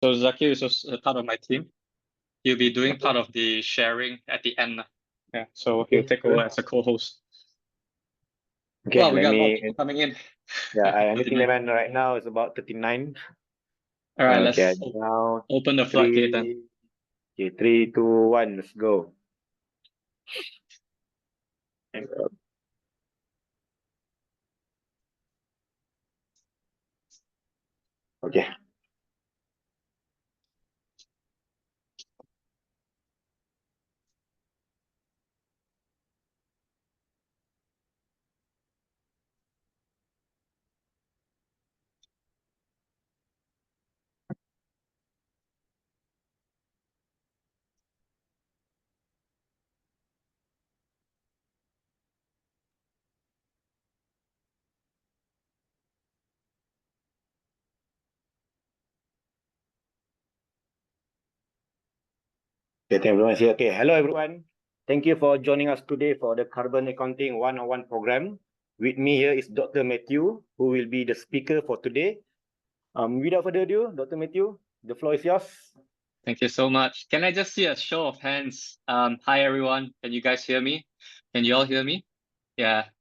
So Zakir is also part of my team. He'll be doing part of the sharing at the end. Yeah, so he'll take over as a co-host. Okay, Wow, we let got a lot of me. people coming in. Yeah, I'm looking 39. at right now. It's about 39. All right, Okay, let's now open the floodgate then. 3. Okay, 3, 2, 1. Let's go. Okay. Okay, thank everyone here. Okay, hello everyone. Thank you for joining us today for the Carbon Accounting 101 program. With me here is Dr. Matthew, who will be the speaker for today. Without further ado, Dr. Matthew, the floor is yours. Thank you so much. Can I just see a show of hands? Hi everyone. Can you guys hear me? Can you all hear me? Yeah.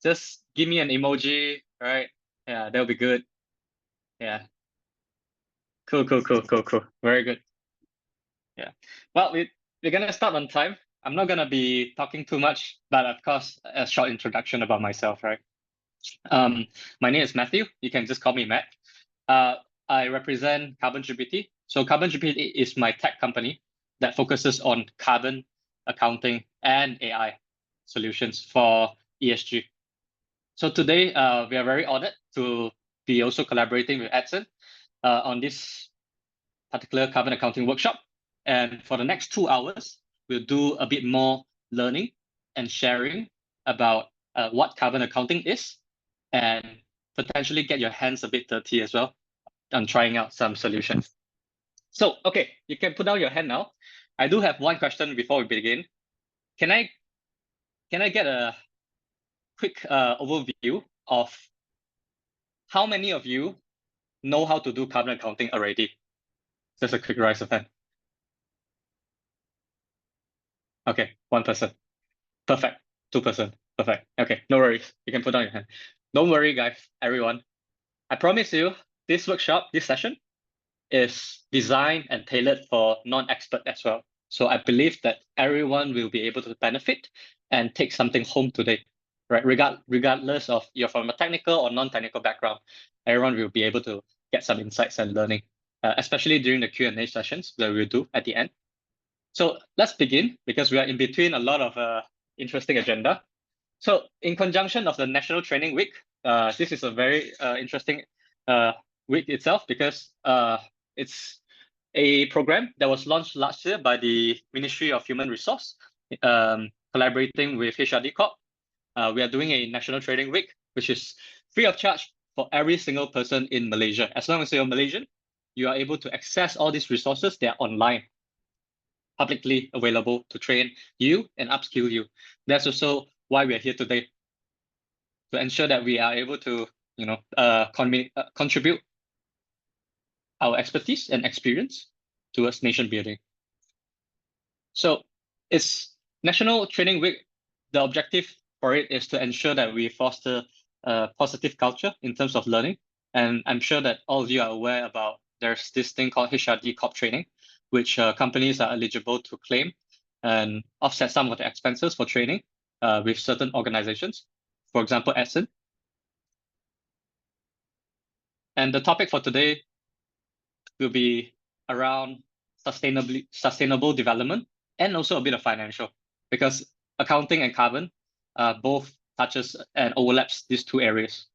Just give me an emoji, right? Yeah, that'll be good. Yeah. Cool. Very good. Yeah. Well, we're gonna start on time. I'm not gonna be talking too much, but of course, a short introduction about myself, right? My name is Matthew. You can just call me Matt. I represent Carbon GPT. So Carbon GPT is my tech company that focuses on carbon accounting and AI solutions for ESG. So today, we are very honored to be also collaborating with Edson on this particular carbon accounting workshop. And for the next 2 hours, we'll do a bit more learning and sharing about what carbon accounting is, and potentially get your hands a bit dirty as well on trying out some solutions. So, okay, you can put down your hand now. I do have one question before we begin. Can I get a quick overview of how many of you know how to do carbon accounting already? Just a quick raise of hand. Okay, 1%. Perfect. 2%. Perfect. Okay, no worries. You can put down your hand. Don't worry, guys, everyone. I promise you, this workshop, this session, is designed and tailored for non-expert as well. So I believe that everyone will be able to benefit and take something home today, right? Regardless of you're from a technical or non-technical background, everyone will be able to get some insights and learning, especially during the Q&A sessions that we'll do at the end. So let's begin, because we are in between a lot of interesting agenda. So in conjunction of the National Training Week, this is a very interesting week itself, because it's a program that was launched last year by the Ministry of Human Resource, collaborating with HRD Corp. We are doing a National Training Week, which is free of charge for every single person in Malaysia. As long as you're Malaysian, you are able to access all these resources. They are online, publicly available to train you and upskill you. That's also why we are here today, to ensure that we are able to, contribute our expertise and experience towards nation building. So it's National Training Week. The objective for it is to ensure that we foster a positive culture in terms of learning. And I'm sure that all of you are aware about there's this thing called HRD Corp training, which companies are eligible to claim and offset some of the expenses for training with certain organizations. For example, Edson. And the topic for today will be around sustainable development, and also a bit of financial, because accounting and carbon both touches and overlaps these two areas.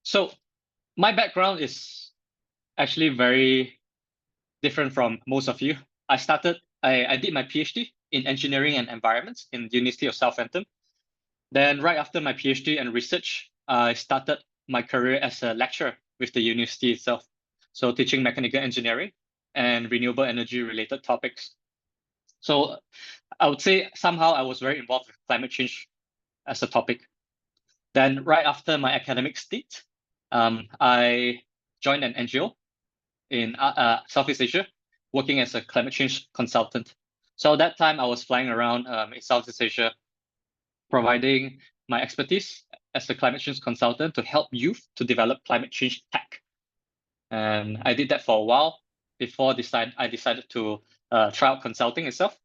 So my background is actually very different from most of you. I did my PhD in engineering and environments in the University of Southampton. Then right after my PhD and research, I started my career as a lecturer with the university itself. So teaching mechanical engineering and renewable energy related topics. So I would say somehow I was very involved with climate change as a topic. Then right after my academic stint, I joined an NGO in Southeast Asia, working as a climate change consultant. So at that time, I was flying around in Southeast Asia, providing my expertise as a climate change consultant to help youth to develop climate change tech. And I did that for a while before I decided to try out consulting itself.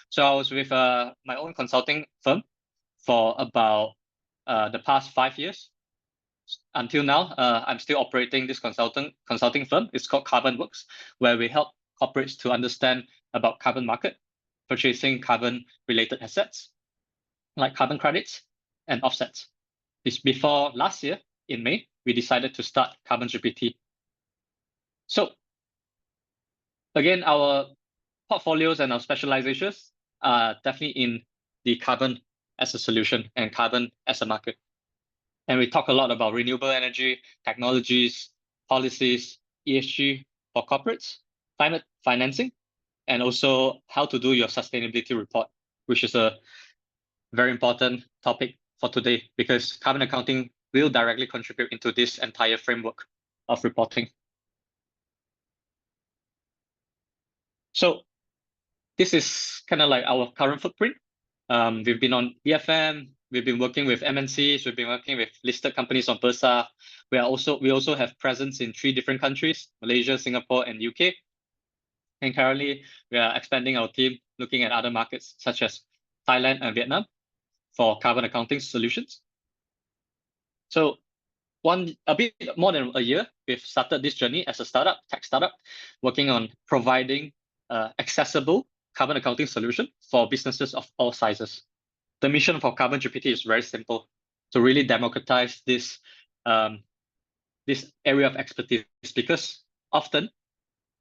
So I was with my own consulting firm for about the past 5 years. Until now, I'm still operating this consulting firm. It's called Carbon Works, where we help corporates to understand about carbon market, purchasing carbon related assets like carbon credits and offsets. Before last year, in May, we decided to start Carbon GPT. So again, our portfolios and our specializations are definitely in the carbon as a solution and carbon as a market. And we talk a lot about renewable energy, technologies, policies, ESG for corporates, climate financing, and also how to do your sustainability report, which is a very important topic for today because carbon accounting will directly contribute into this entire framework of reporting. So this is kind of like our current footprint. We've been on BFM, we've been working with MNCs, we've been working with listed companies on Bursa. We also have presence in 3 different countries, Malaysia, Singapore, and UK. And currently, we are expanding our team, looking at other markets such as Thailand and Vietnam for carbon accounting solutions. So a bit more than a year, we've started this journey as a tech startup, working on providing accessible carbon accounting solution for businesses of all sizes. The mission for Carbon GPT is very simple, to really democratize this area of expertise, because often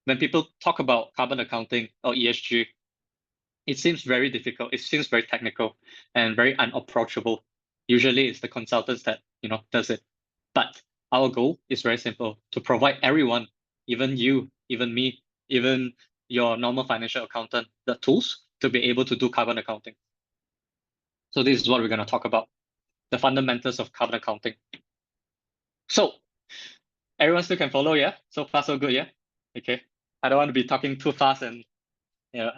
when people talk about carbon accounting or ESG, it seems very difficult, it seems very technical and very unapproachable. Usually it's the consultants that does it. But our goal is very simple, to provide everyone, even you, even me, even your normal financial accountant, the tools to be able to do carbon accounting. So this is what we're going to talk about, the fundamentals of carbon accounting. So everyone still can follow, yeah? So far, so good, yeah? Okay. I don't want to be talking too fast and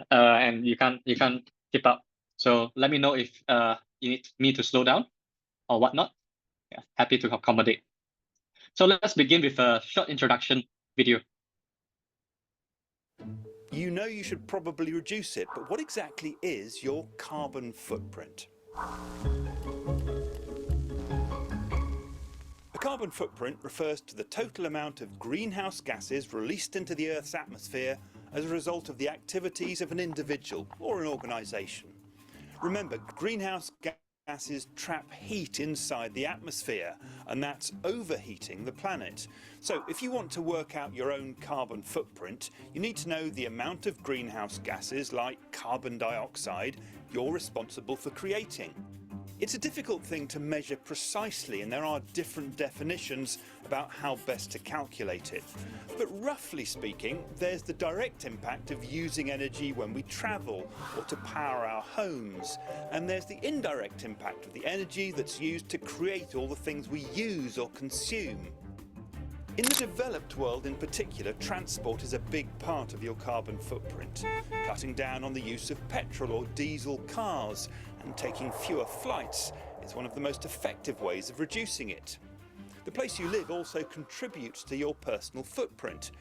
and you can't keep up. So let me know if you need me to slow down or whatnot. Yeah, happy to accommodate. So let's begin with a short introduction video. You know you should probably reduce it, but what exactly is your carbon footprint? A carbon footprint refers to the total amount of greenhouse gases released into the Earth's atmosphere as a result of the activities of an individual or an organisation. Remember, greenhouse gases trap heat inside the atmosphere, and that's overheating the planet. So if you want to work out your own carbon footprint, you need to know the amount of greenhouse gases, like carbon dioxide, you're responsible for creating. It's a difficult thing to measure precisely, and there are different definitions about how best to calculate it. But roughly speaking, there's the direct impact of using energy when we travel or to power our homes. And there's the indirect impact of the energy that's used to create all the things we use or consume. In the developed world in particular, transport is a big part of your carbon footprint. Cutting down on the use of petrol or diesel cars and taking fewer flights is one of the most effective ways of reducing it. The place you live also contributes to your personal footprint.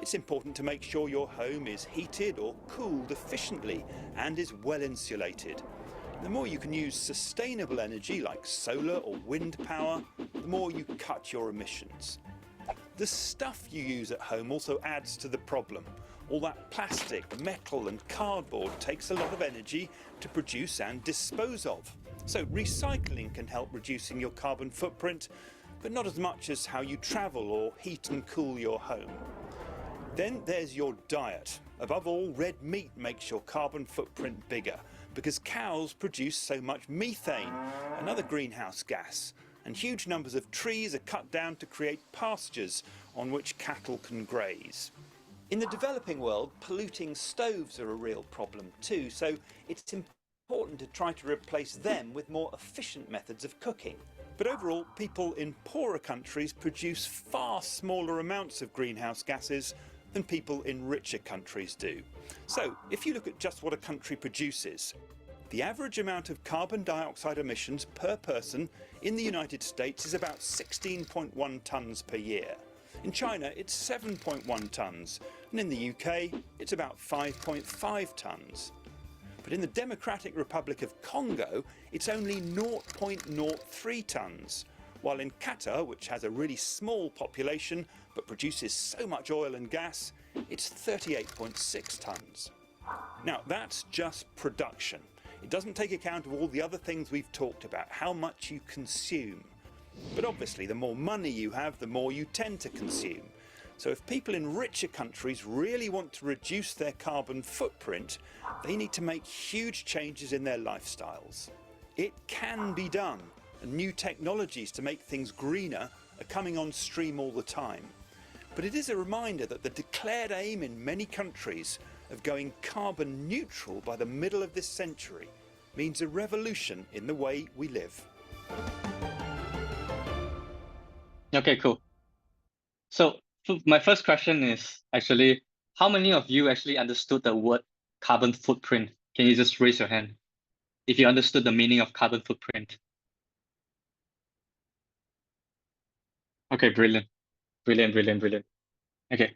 It's important to make sure your home is heated or cooled efficiently and is well insulated. The more you can use sustainable energy like solar or wind power, the more you cut your emissions. The stuff you use at home also adds to the problem. All that plastic, metal and cardboard takes a lot of energy to produce and dispose of. So recycling can help reducing your carbon footprint, but not as much as how you travel or heat and cool your home. Then there's your diet. Above all, red meat makes your carbon footprint bigger because cows produce so much methane, another greenhouse gas. And huge numbers of trees are cut down to create pastures on which cattle can graze. In the developing world, polluting stoves are a real problem too, so it's important to try to replace them with more efficient methods of cooking. But overall, people in poorer countries produce far smaller amounts of greenhouse gases than people in richer countries do. So, if you look at just what a country produces, the average amount of carbon dioxide emissions per person in the United States is about 16.1 tonnes per year. In China, it's 7.1 tonnes, and in the UK, it's about 5.5 tonnes. But in the Democratic Republic of Congo, it's only 0.03 tonnes, while in Qatar, which has a really small population but produces so much oil and gas, it's 38.6 tonnes. Now, that's just production. It doesn't take account of all the other things we've talked about, how much you consume. But obviously, the more money you have, the more you tend to consume. So if people in richer countries really want to reduce their carbon footprint, they need to make huge changes in their lifestyles. It can be done, and new technologies to make things greener are coming on stream all the time. But it is a reminder that the declared aim in many countries of going carbon neutral by the middle of this century means a revolution in the way we live. Okay, cool. So my first question is actually, how many of you actually understood the word carbon footprint? Can you just raise your hand if you understood the meaning of carbon footprint? Okay, brilliant. Okay,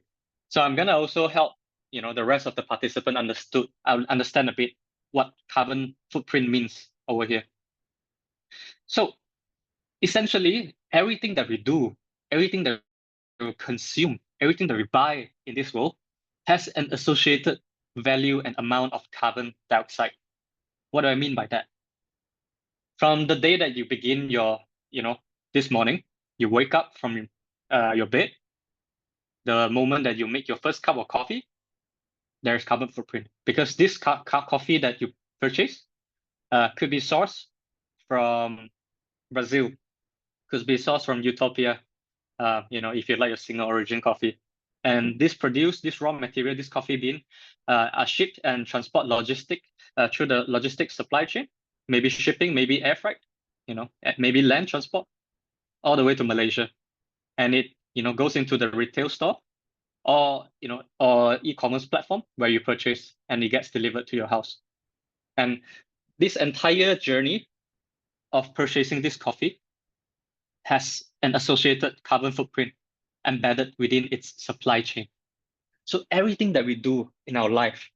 so I'm gonna also help the rest of the participant understand a bit what carbon footprint means over here. So essentially, everything that we do, everything that we consume, everything that we buy in this world has an associated value and amount of carbon dioxide. What do I mean by that? From the day that you begin this morning, you wake up from your bed, the moment that you make your first cup of coffee, there's carbon footprint, because this coffee that you purchase could be sourced from Brazil, could be sourced from Utopia, if you like your single origin coffee. And this raw material, this coffee bean, are shipped and transport through the logistic supply chain, maybe shipping, maybe air freight, maybe land transport, all the way to Malaysia. And it, goes into the retail store or e-commerce platform where you purchase, and it gets delivered to your house. And this entire journey of purchasing this coffee has an associated carbon footprint embedded within its supply chain. So everything that we do in our life,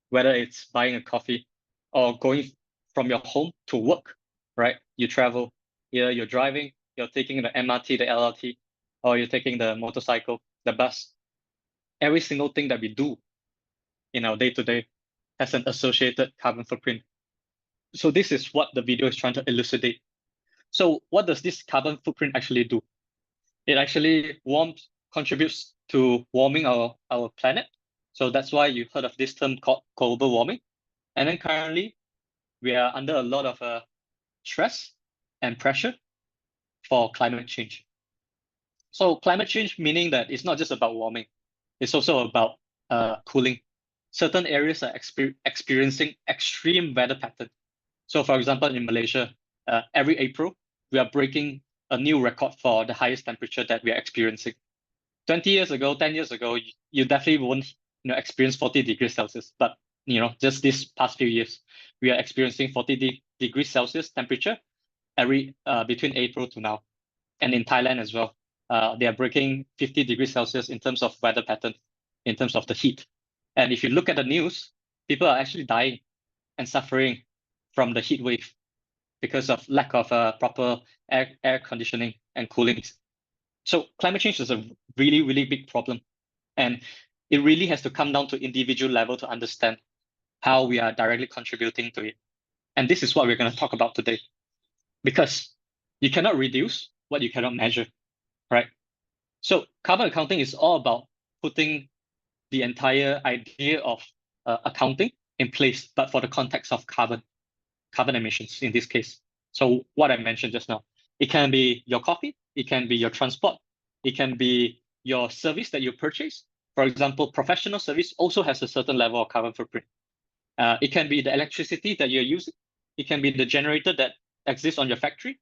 whether it's buying a coffee or going from your home to work, right? You travel, either you're driving, you're taking the MRT, the LRT, or you're taking the motorcycle, the bus. Every single thing that we do in our day-to-day has an associated carbon footprint. So this is what the video is trying to elucidate. So what does this carbon footprint actually do? It actually contributes to warming our planet. So that's why you heard of this term called global warming. And then currently, we are under a lot of stress and pressure for climate change. So climate change meaning that it's not just about warming, it's also about cooling. Certain areas are experiencing extreme weather patterns. So for example, in Malaysia, every April, we are breaking a new record for the highest temperature that we are experiencing. 20 years ago, 10 years ago, you definitely won't experience 40 degrees Celsius. But just this past few years, we are experiencing 40 degrees Celsius temperature between April to now. And in Thailand as well, they are breaking 50 degrees Celsius in terms of weather pattern, in terms of the heat. And if you look at the news, people are actually dying and suffering from the heat wave because of lack of proper air conditioning and cooling. So climate change is a really, really big problem. And it really has to come down to individual level to understand how we are directly contributing to it. And this is what we're going to talk about today. Because you cannot reduce what you cannot measure, right? So carbon accounting is all about putting the entire idea of accounting in place, but for the context of carbon emissions in this case. So what I mentioned just now, it can be your coffee, it can be your transport, it can be your service that you purchase. For example, professional service also has a certain level of carbon footprint. It can be the electricity that you're using. It can be the generator that exists on your factory.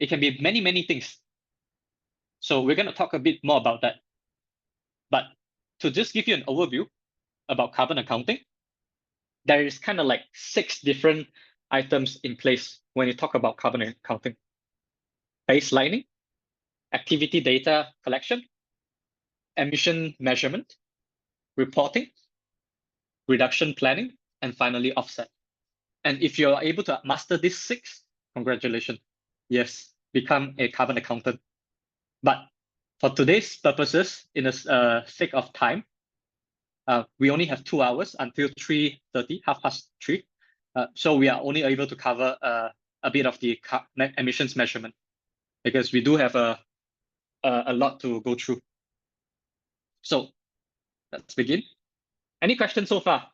It can be many, many things. So we're going to talk a bit more about that. But to just give you an overview about carbon accounting, there is kind of like 6 different items in place when you talk about carbon accounting. Baselining, activity data collection, emission measurement, reporting, reduction planning, and finally offset. And if you're able to master these 6, congratulations. Yes, become a carbon accountant. But for today's purposes, in the sake of time, we only have 2 hours until 3:30, 3:30. So we are only able to cover a bit of the emissions measurement because we do have a lot to go through. So let's begin. Any questions so far?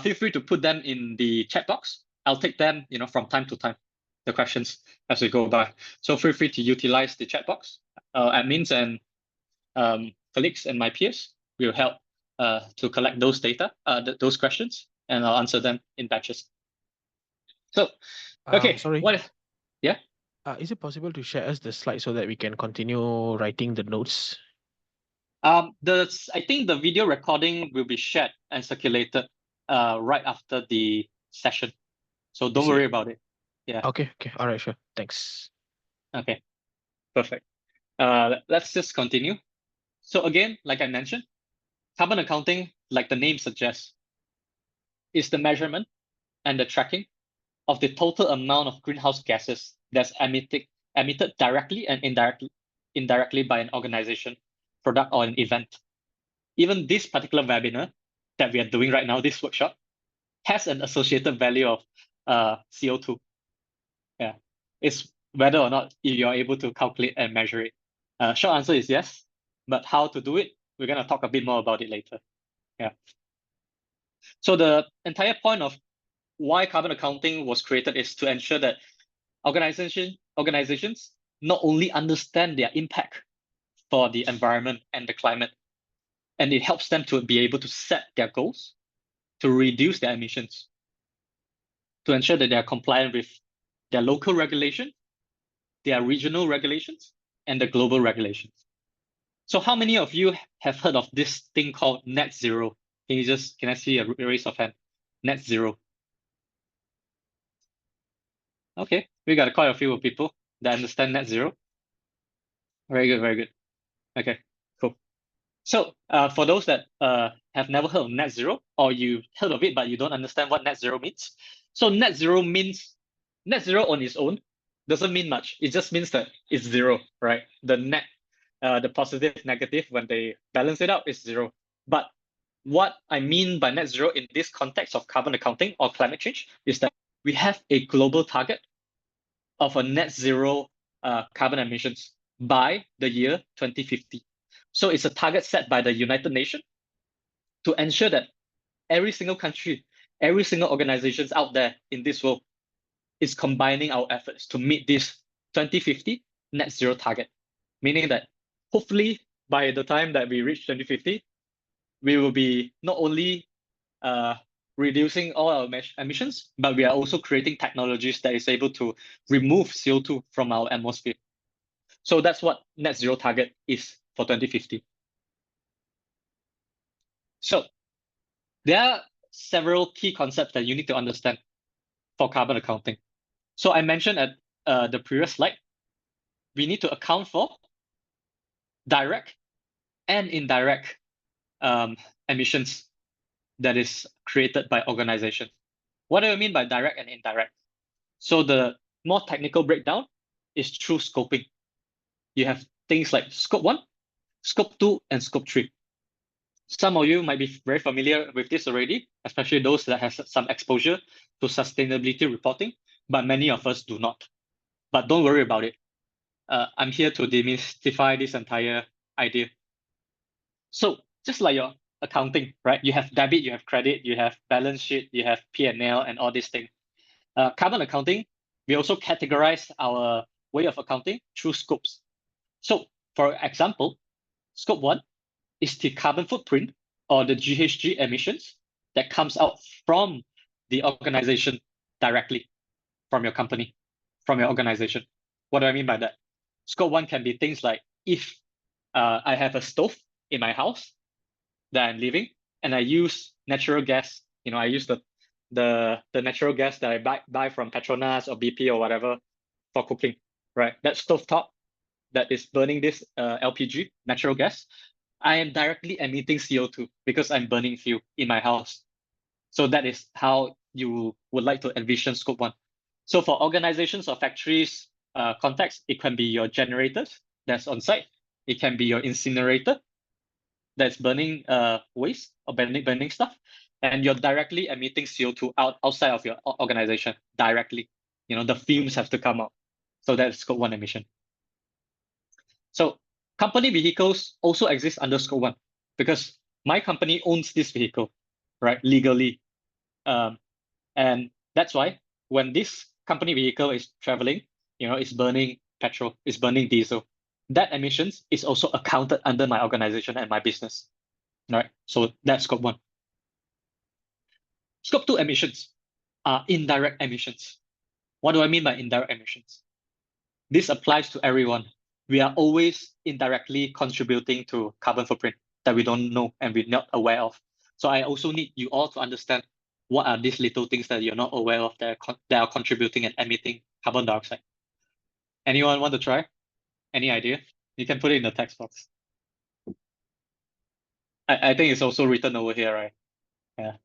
Feel free to put them in the chat box. I'll take them, from time to time, the questions as we go by. So feel free to utilize the chat box. Admins and colleagues and my peers will help to collect those data, those questions, and I'll answer them in batches. So, okay, Sorry. Yeah? Is it possible to share us the slide so that we can continue writing the notes? I think the video recording will be shared and circulated right after the session. So don't worry about it. Yeah. Okay. All right, sure. Thanks. Okay, perfect. Let's just continue. So again, like I mentioned, carbon accounting, like the name suggests, is the measurement and the tracking of the total amount of greenhouse gases that's emitted directly and indirectly by an organization, product, or an event. Even this particular webinar that we are doing right now, this workshop, has an associated value of CO2. Yeah, it's whether or not you are able to calculate and measure it. Short answer is yes, but how to do it, we're going to talk a bit more about it later. Yeah. So the entire point of why carbon accounting was created is to ensure that organizations not only understand their impact for the environment and the climate, and it helps them to be able to set their goals to reduce their emissions, to ensure that they are compliant with their local regulation, their regional regulations, and the global regulations. So how many of you have heard of this thing called net zero? Can I see a raise of hand? Net zero. Okay, we got quite a few people that understand net zero. Very good, very good. Okay, cool. So for those that have never heard of net zero, or you heard of it but you don't understand what net zero means. So net zero on its own doesn't mean much. It just means that it's zero, right? The net, the positive, negative, when they balance it out, is zero. But what I mean by net zero in this context of carbon accounting or climate change is that we have a global target of a net zero carbon emissions by the year 2050. So it's a target set by the United Nations to ensure that every single country, every single organizations out there in this world is combining our efforts to meet this 2050 net zero target. Meaning that hopefully by the time that we reach 2050, we will be not only reducing all our emissions, but we are also creating technologies that is able to remove CO2 from our atmosphere. So that's what net zero target is for 2050. So there are several key concepts that you need to understand for carbon accounting. So I mentioned at the previous slide, we need to account for direct and indirect emissions that is created by organizations. What do I mean by direct and indirect? So the more technical breakdown is through scoping. You have things like scope 1, scope 2, and scope 3. Some of you might be very familiar with this already, especially those that have some exposure to sustainability reporting, but many of us do not. But don't worry about it. I'm here to demystify this entire idea. So just like your accounting, right? You have debit, you have credit, you have balance sheet, you have P&L, and all these things. Carbon accounting, we also categorize our way of accounting through scopes. So for example, scope 1 is the carbon footprint or the GHG emissions that comes out from the organization directly from your company, from your organization. What do I mean by that? Scope 1 can be things like if I have a stove in my house, that I'm living, and I use natural gas. I use the natural gas that I buy from Petronas or BP or whatever for cooking, right? That stovetop that is burning this LPG, natural gas, I am directly emitting CO2 because I'm burning fuel in my house. So that is how you would like to envision scope 1. So for organizations or factories context, it can be your generators that's on site. It can be your incinerator that's burning waste or burning stuff. And you're directly emitting CO2 outside of your organization directly. The fumes have to come out. So that's scope 1 emission. So company vehicles also exist under scope 1 because my company owns this vehicle, right, legally. And that's why when this company vehicle is traveling, it's burning petrol, it's burning diesel. That emissions is also accounted under my organization and my business, right? So that's scope 1. Scope 2 emissions are indirect emissions. What do I mean by indirect emissions? This applies to everyone. We are always indirectly contributing to carbon footprint that we don't know and we're not aware of. So I also need you all to understand what are these little things that you're not aware of that are contributing and emitting carbon dioxide. Anyone want to try? Any idea? You can put it in the text box. I think it's also written over here, right? Yeah.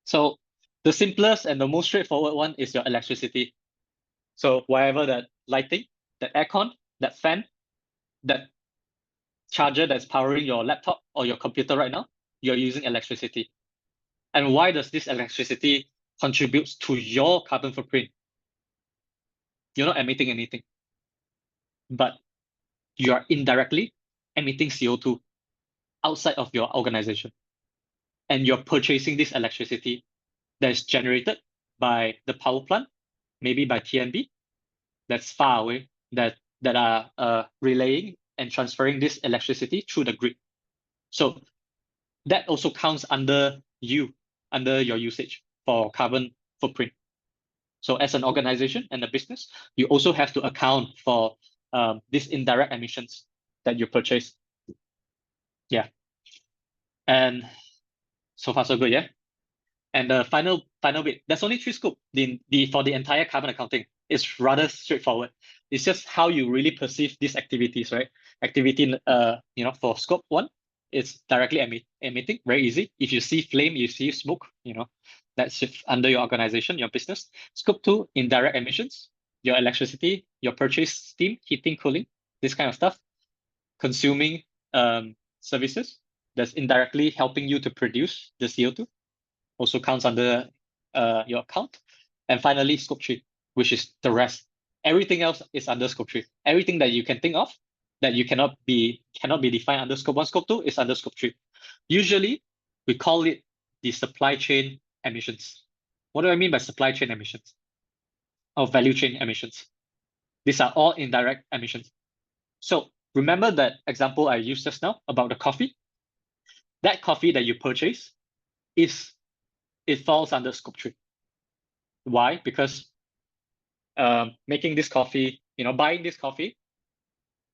So the simplest and the most straightforward one is your electricity. So whatever that lighting, that aircon, that fan, that charger that's powering your laptop or your computer right now, you're using electricity. And why does this electricity contribute to your carbon footprint? You're not emitting anything, but you are indirectly emitting CO2 outside of your organization. And you're purchasing this electricity that is generated by the power plant, maybe by TNB, that's far away, that are relaying and transferring this electricity through the grid. So that also counts under your usage for carbon footprint. So as an organization and a business, you also have to account for these indirect emissions that you purchase. Yeah. And so far so good, yeah? And the final bit, there's only 3 scopes. For the entire carbon accounting, it's rather straightforward. It's just how you really perceive these activities, right? Activity, for scope 1, it's directly emitting, very easy. If you see flame, you see smoke, that's under your organization, your business. Scope 2, indirect emissions, your electricity, your purchase steam, heating, cooling, this kind of stuff. Consuming services that's indirectly helping you to produce the CO2 also counts under your account. And finally, scope 3, which is the rest. Everything else is under scope 3. Everything that you can think of that you cannot be defined under scope 1, scope 2 is under scope 3. Usually, we call it the supply chain emissions. What do I mean by supply chain emissions? Or value chain emissions. These are all indirect emissions. So remember that example I used just now about the coffee? That coffee that you purchase it falls under scope 3. Why? Because making this coffee, buying this coffee,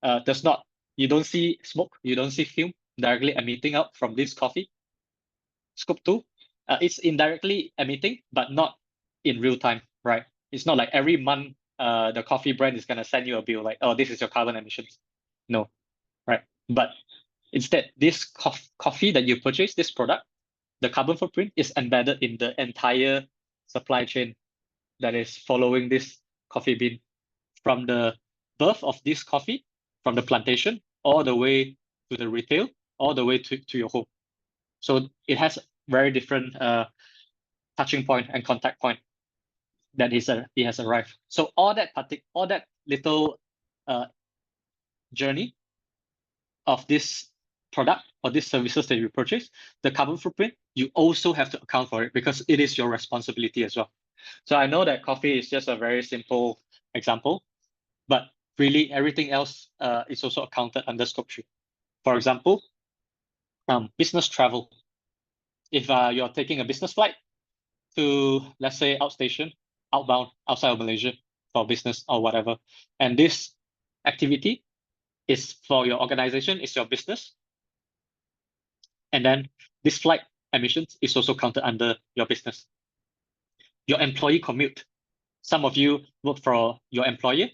you don't see smoke, you don't see fume directly emitting out from this coffee. Scope 2, it's indirectly emitting, but not in real time, right? It's not like every month the coffee brand is gonna send you a bill like, oh, this is your carbon emissions. No, right? But instead, this coffee that you purchase, this product, the carbon footprint is embedded in the entire supply chain that is following this coffee bean, from the birth of this coffee, from the plantation, all the way to the retail, all the way to your home. So it has very different touching point and contact point that it has arrived. So all that little journey of this product or these services that you purchase, the carbon footprint, you also have to account for it because it is your responsibility as well. So I know that coffee is just a very simple example, but really everything else is also accounted under scope 3. For example, business travel. If you're taking a business flight to, let's say, outbound, outside of Malaysia for business or whatever, and this activity is for your organization, is your business, And then this flight emissions is also counted under your business. Your employee commute. Some of you work for your employer.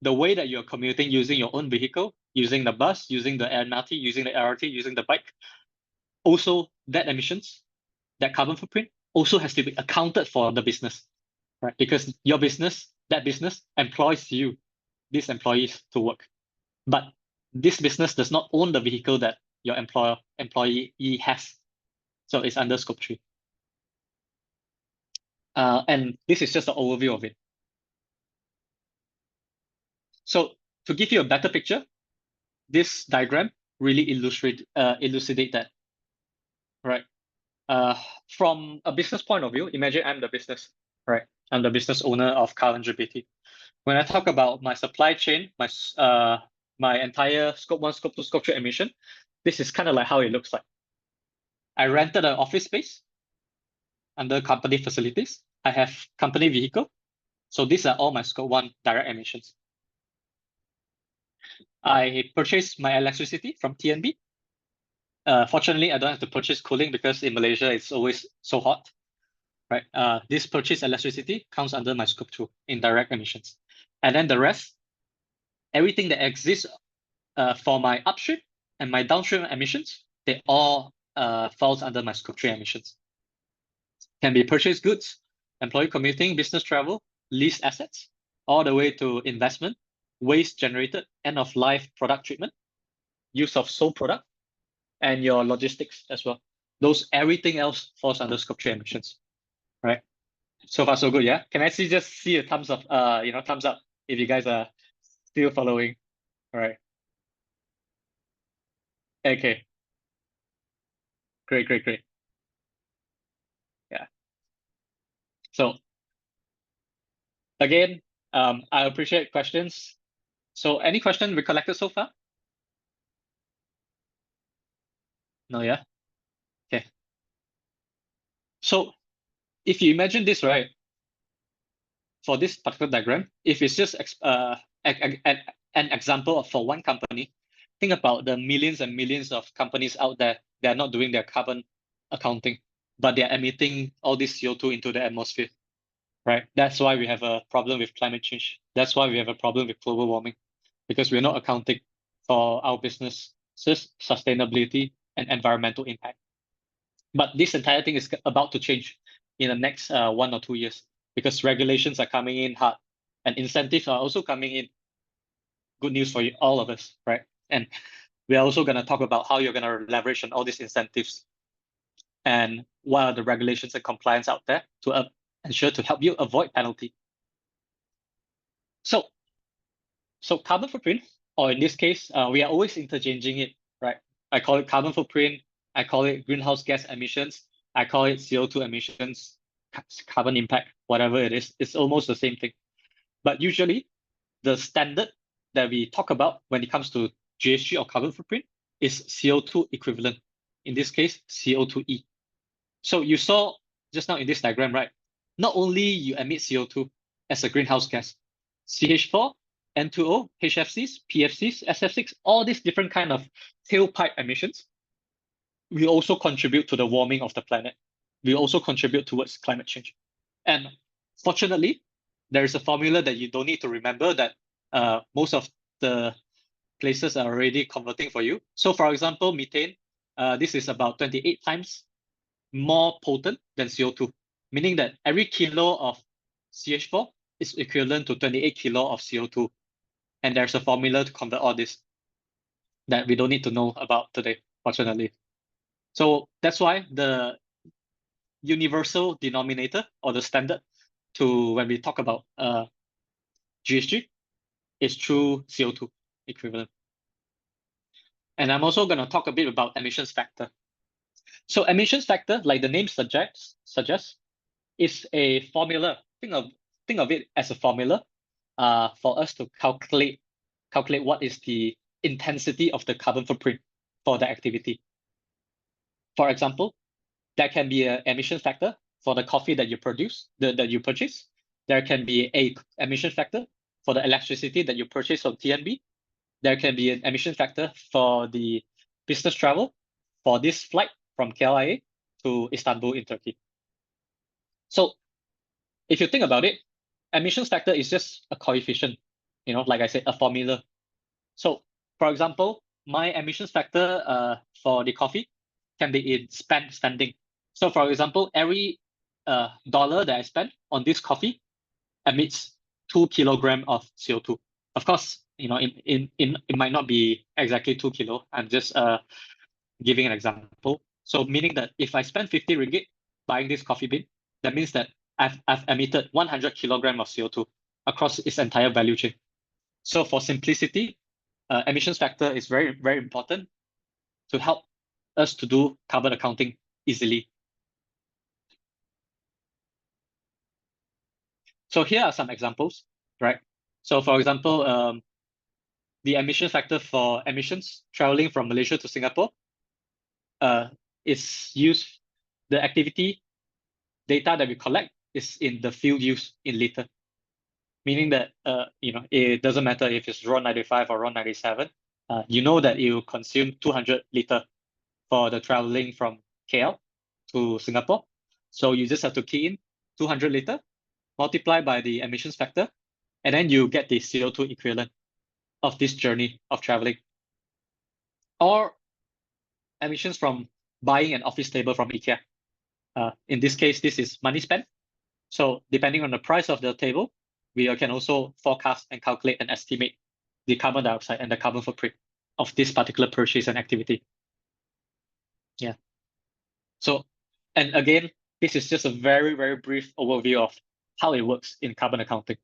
The way that you're commuting using your own vehicle, using the bus, using the MRT, using the LRT, using the bike, also that emissions, that carbon footprint also has to be accounted for the business, right? Because your business, that business employs you, these employees to work. But this business does not own the vehicle that your employee has. So it's under scope 3. And this is just an overview of it. So to give you a better picture, this diagram really elucidate that, right? From a business point of view, imagine I'm the business, right? I'm the business owner of Current GPT. When I talk about my supply chain, my entire scope 1, scope 2, scope 3 emission, this is kind of like how it looks like. I rented an office space under company facilities. I have company vehicle. So these are all my scope 1 direct emissions. I purchase my electricity from TNB. Fortunately, I don't have to purchase cooling because in Malaysia, it's always so hot, right? This purchased electricity counts under my scope 2 indirect emissions. And then the rest, everything that exists for my upstream and my downstream emissions, they all falls under my scope 3 emissions. Can be purchased goods, employee commuting, business travel, leased assets, all the way to investment, waste generated, end of life product treatment, use of sold product, and your logistics as well. Everything else falls under scope 3 emissions, right? So far so good, yeah? Can I just see a thumbs up, thumbs up if you guys are still following, all right? Okay, great. Yeah. So again, I appreciate questions. So any question we collected so far? No, yeah? Okay. So if you imagine this, right, for this particular diagram, if it's just an example for one company, think about the millions and millions of companies out there that are not doing their carbon accounting, but they're emitting all this CO2 into the atmosphere, right? That's why we have a problem with climate change. That's why we have a problem with global warming, because we're not accounting for our business sustainability and environmental impact. But this entire thing is about to change in the next 1 or 2 years, because regulations are coming in hard and incentives are also coming in. Good news for you, all of us, right? And we're also going to talk about how you're going to leverage on all these incentives and what are the regulations and compliance out there to ensure to help you avoid penalty. So carbon footprint, or in this case, we are always interchanging it, right? I call it carbon footprint. I call it greenhouse gas emissions. I call it CO2 emissions, carbon impact, whatever it is. It's almost the same thing. But usually, the standard that we talk about when it comes to GHG or carbon footprint is CO2 equivalent. In this case, CO2e. So you saw just now in this diagram, right? Not only you emit CO2 as a greenhouse gas, CH4, N2O, HFCs, PFCs, SF6, all these different kind of tailpipe emissions, we also contribute to the warming of the planet. We also contribute towards climate change. And fortunately, there is a formula that you don't need to remember that most of the places are already converting for you. So for example, methane, this is about 28 times more potent than CO2, meaning that every kilo of CH4 is equivalent to 28 kilo of CO2. And there's a formula to convert all this that we don't need to know about today, fortunately. So that's why the universal denominator or the standard to when we talk about GHG is through CO2 equivalent. And I'm also going to talk a bit about emissions factor. So emissions factor, like the name suggests, is a formula. Think of it as a formula for us to calculate what is the intensity of the carbon footprint for the activity. For example, there can be an emission factor for the coffee that you produce, that you purchase. There can be a emission factor for the electricity that you purchase from TNB. There can be an emission factor for the business travel, for this flight from KLIA to Istanbul in Turkey. So if you think about it, emissions factor is just a coefficient, like I said, a formula. So for example, my emissions factor for the coffee can be in spending. So for example, every dollar that I spend on this coffee emits 2 kilograms of CO2. Of course, it might not be exactly 2 kilo. I'm just giving an example. So meaning that if I spend 50 ringgit buying this coffee bean, that means that I've emitted 100 kilograms of CO2 across its entire value chain. So for simplicity, emissions factor is very, very important to help us to do carbon accounting easily. So here are some examples, right? So for example, the emission factor for emissions traveling from Malaysia to Singapore is used, the activity data that we collect is in the field use in liter, meaning that it doesn't matter if it's RON 95 or RON 97, you know that it will consume 200 liter for the traveling from KL to Singapore. So you just have to key in 200 liter, multiply by the emissions factor, and then you get the CO2 equivalent of this journey of traveling. Or emissions from buying an office table from IKEA. In this case, this is money spent. So depending on the price of the table, we can also forecast and calculate and estimate the carbon dioxide and the carbon footprint of this particular purchase and activity. Yeah. So, and again, this is just a very, very brief overview of how it works in carbon accounting.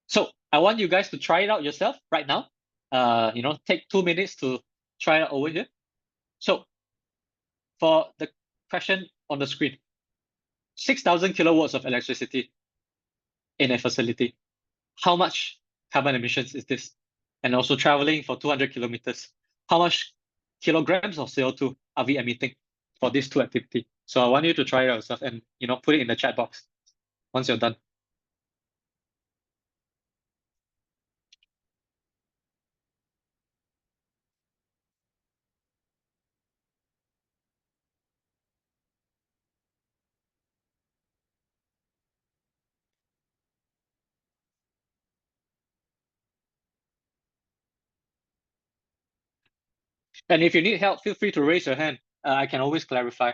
So I want you guys to try it out yourself right now. Take 2 minutes to try it over here. So for the question on the screen, 6,000 kilowatts of electricity in a facility. How much carbon emissions is this? And also traveling for 200 kilometers. How much kilograms of CO2 are we emitting for these two activities? So I want you to try it yourself and put it in the chat box once you're done. And if you need help, feel free to raise your hand. I can always clarify.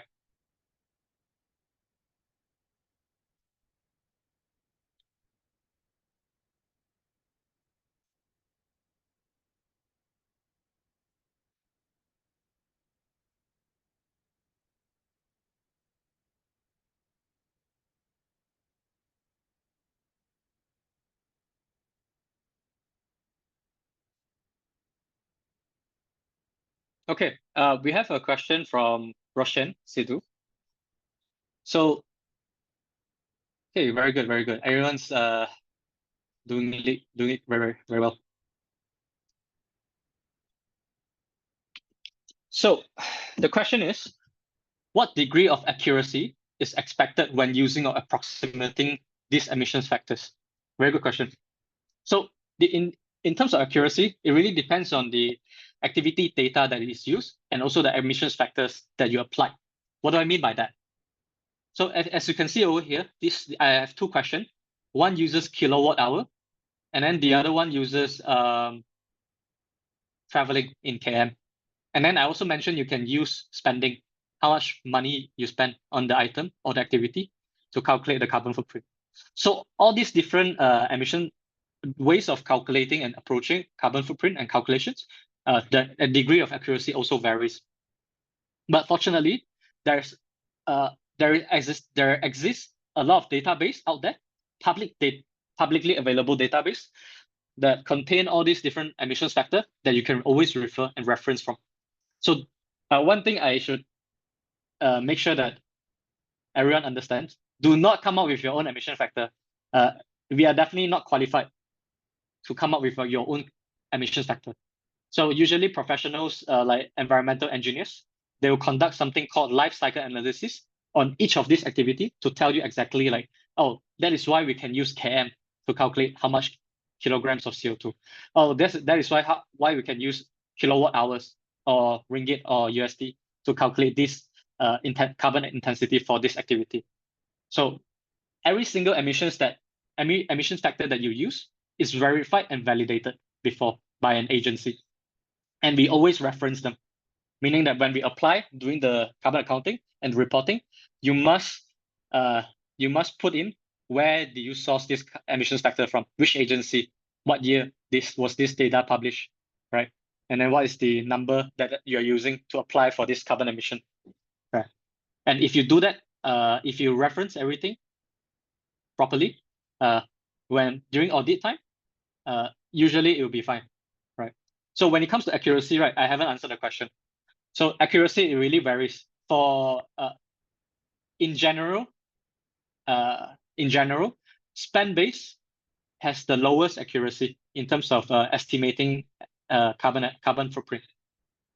Okay, we have a question from Roshan Sidhu. So, okay, very good, very good. Everyone's doing it very, very, very well. So the question is, what degree of accuracy is expected when using or approximating these emissions factors? Very good question. So in terms of accuracy, it really depends on the activity data that is used and also the emissions factors that you apply. What do I mean by that? So as you can see over here, I have two questions. One uses kilowatt hour, and then the other one uses traveling in km. And then I also mentioned you can use spending, how much money you spend on the item or the activity to calculate the carbon footprint. So all these different emission ways of calculating and approaching carbon footprint and calculations, the degree of accuracy also varies. But fortunately, there exists a lot of database out there, publicly available database that contain all these different emissions factor that you can always refer and reference from. So one thing I should make sure that everyone understands, do not come up with your own emission factor. We are definitely not qualified to come up with your own emissions factor. So usually professionals like environmental engineers, they will conduct something called life cycle analysis on each of these activity to tell you exactly like, oh, that is why we can use km to calculate how much kilograms of CO2. Oh, that is why we can use kilowatt hours or ringgit or USD to calculate this carbon intensity for this activity. So every single emissions factor that you use is verified and validated before by an agency. And we always reference them, meaning that when we apply doing the carbon accounting and reporting, you must put in where do you source this emissions factor from, which agency, what year this data published, right? And then what is the number that you're using to apply for this carbon emission, right? And if you do that, if you reference everything properly, when during audit time, usually it will be fine, right? So when it comes to accuracy, right, I haven't answered the question. So accuracy, it really varies. For in general, spend-based has the lowest accuracy in terms of estimating carbon footprint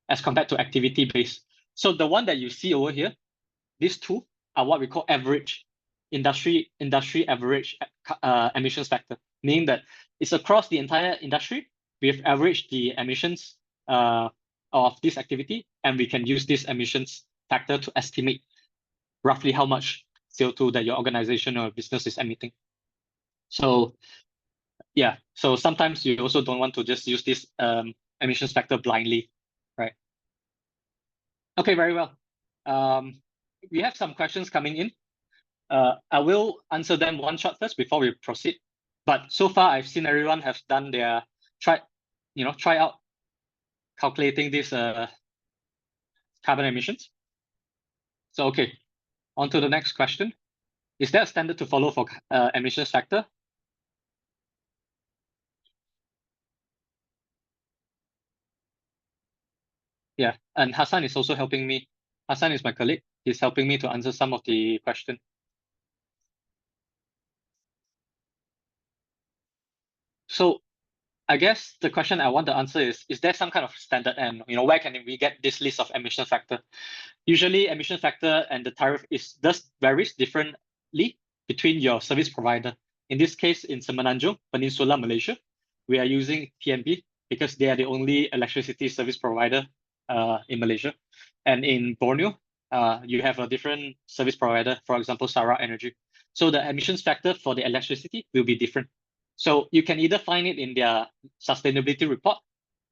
as compared to activity-based. So the one that you see over here, these two are what we call average industry average emissions factor, meaning that it's across the entire industry. We've averaged the emissions of this activity, and we can use this emissions factor to estimate roughly how much CO2 that your organization or business is emitting. So yeah, so sometimes you also don't want to just use this emissions factor blindly, right? Okay, very well. We have some questions coming in. I will answer them one shot first before we proceed. But so far, I've seen everyone have done their try out calculating this carbon emissions. So okay, on to the next question. Is there a standard to follow for emissions factor? Yeah, and Hassan is also helping me. Hassan is my colleague. He's helping me to answer some of the question. So I guess the question I want to answer is there some kind of standard, and where can we get this list of emission factor? Usually emission factor and the tariff varies differently between your service provider. In this case, in Semenanjung Peninsula, Malaysia, we are using TNB because they are the only electricity service provider in Malaysia. And in Borneo, you have a different service provider, for example, Sarawak Energy. So the emissions factor for the electricity will be different. So you can either find it in their sustainability report.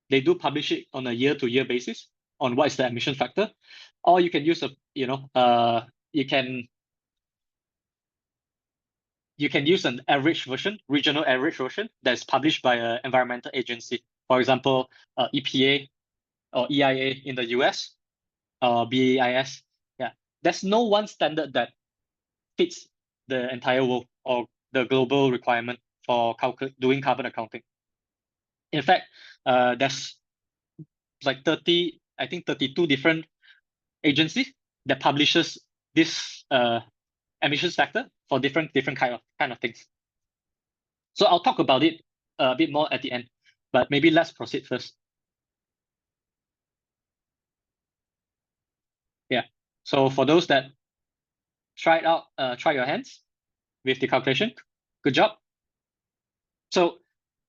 They do publish it on a year-to-year basis on what is the emission factor, or you can use you can use an average version, regional average version that's published by an environmental agency. For example, EPA or EIA in the US, BAIS. Yeah, there's no one standard that fits the entire world or the global requirement for doing carbon accounting. In fact, there's like 32 different agencies that publishes this emissions factor for different kind of things. So I'll talk about it a bit more at the end, but maybe let's proceed first. Yeah. So for those that try your hands with the calculation. Good job. So,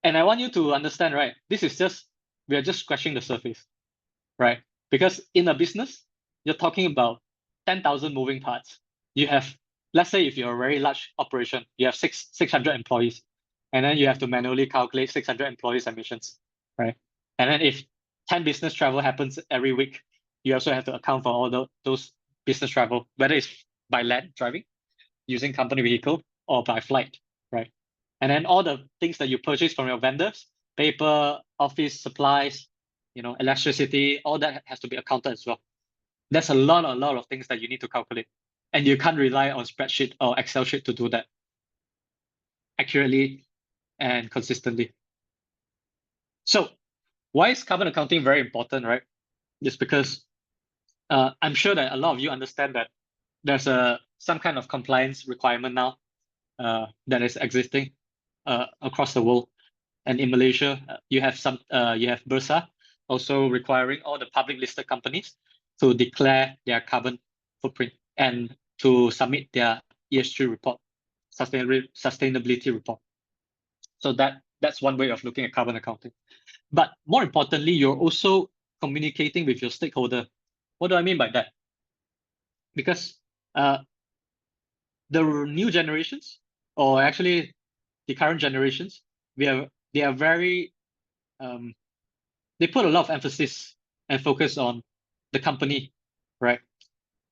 and I want you to understand, right? We are just scratching the surface, right? Because in a business, you're talking about 10,000 moving parts. You have, let's say if you're a very large operation, you have 600 employees, and then you have to manually calculate 600 employees' emissions, right? And then if 10 business travel happens every week, you also have to account for all those business travel, whether it's by land driving, using company vehicle, or by flight, right? And then all the things that you purchase from your vendors, paper, office supplies, electricity, all that has to be accounted as well. There's a lot of things that you need to calculate. And you can't rely on spreadsheet or Excel sheet to do that accurately and consistently. So why is carbon accounting very important, right? Just because I'm sure that a lot of you understand that there's some kind of compliance requirement now that is existing across the world. And in Malaysia, you have Bursa also requiring all the public listed companies to declare their carbon footprint and to submit their ESG report, sustainability report. So that's one way of looking at carbon accounting. But more importantly, you're also communicating with your stakeholder. What do I mean by that? Because the new generations, or actually the current generations, they are very they put a lot of emphasis and focus on the company, right?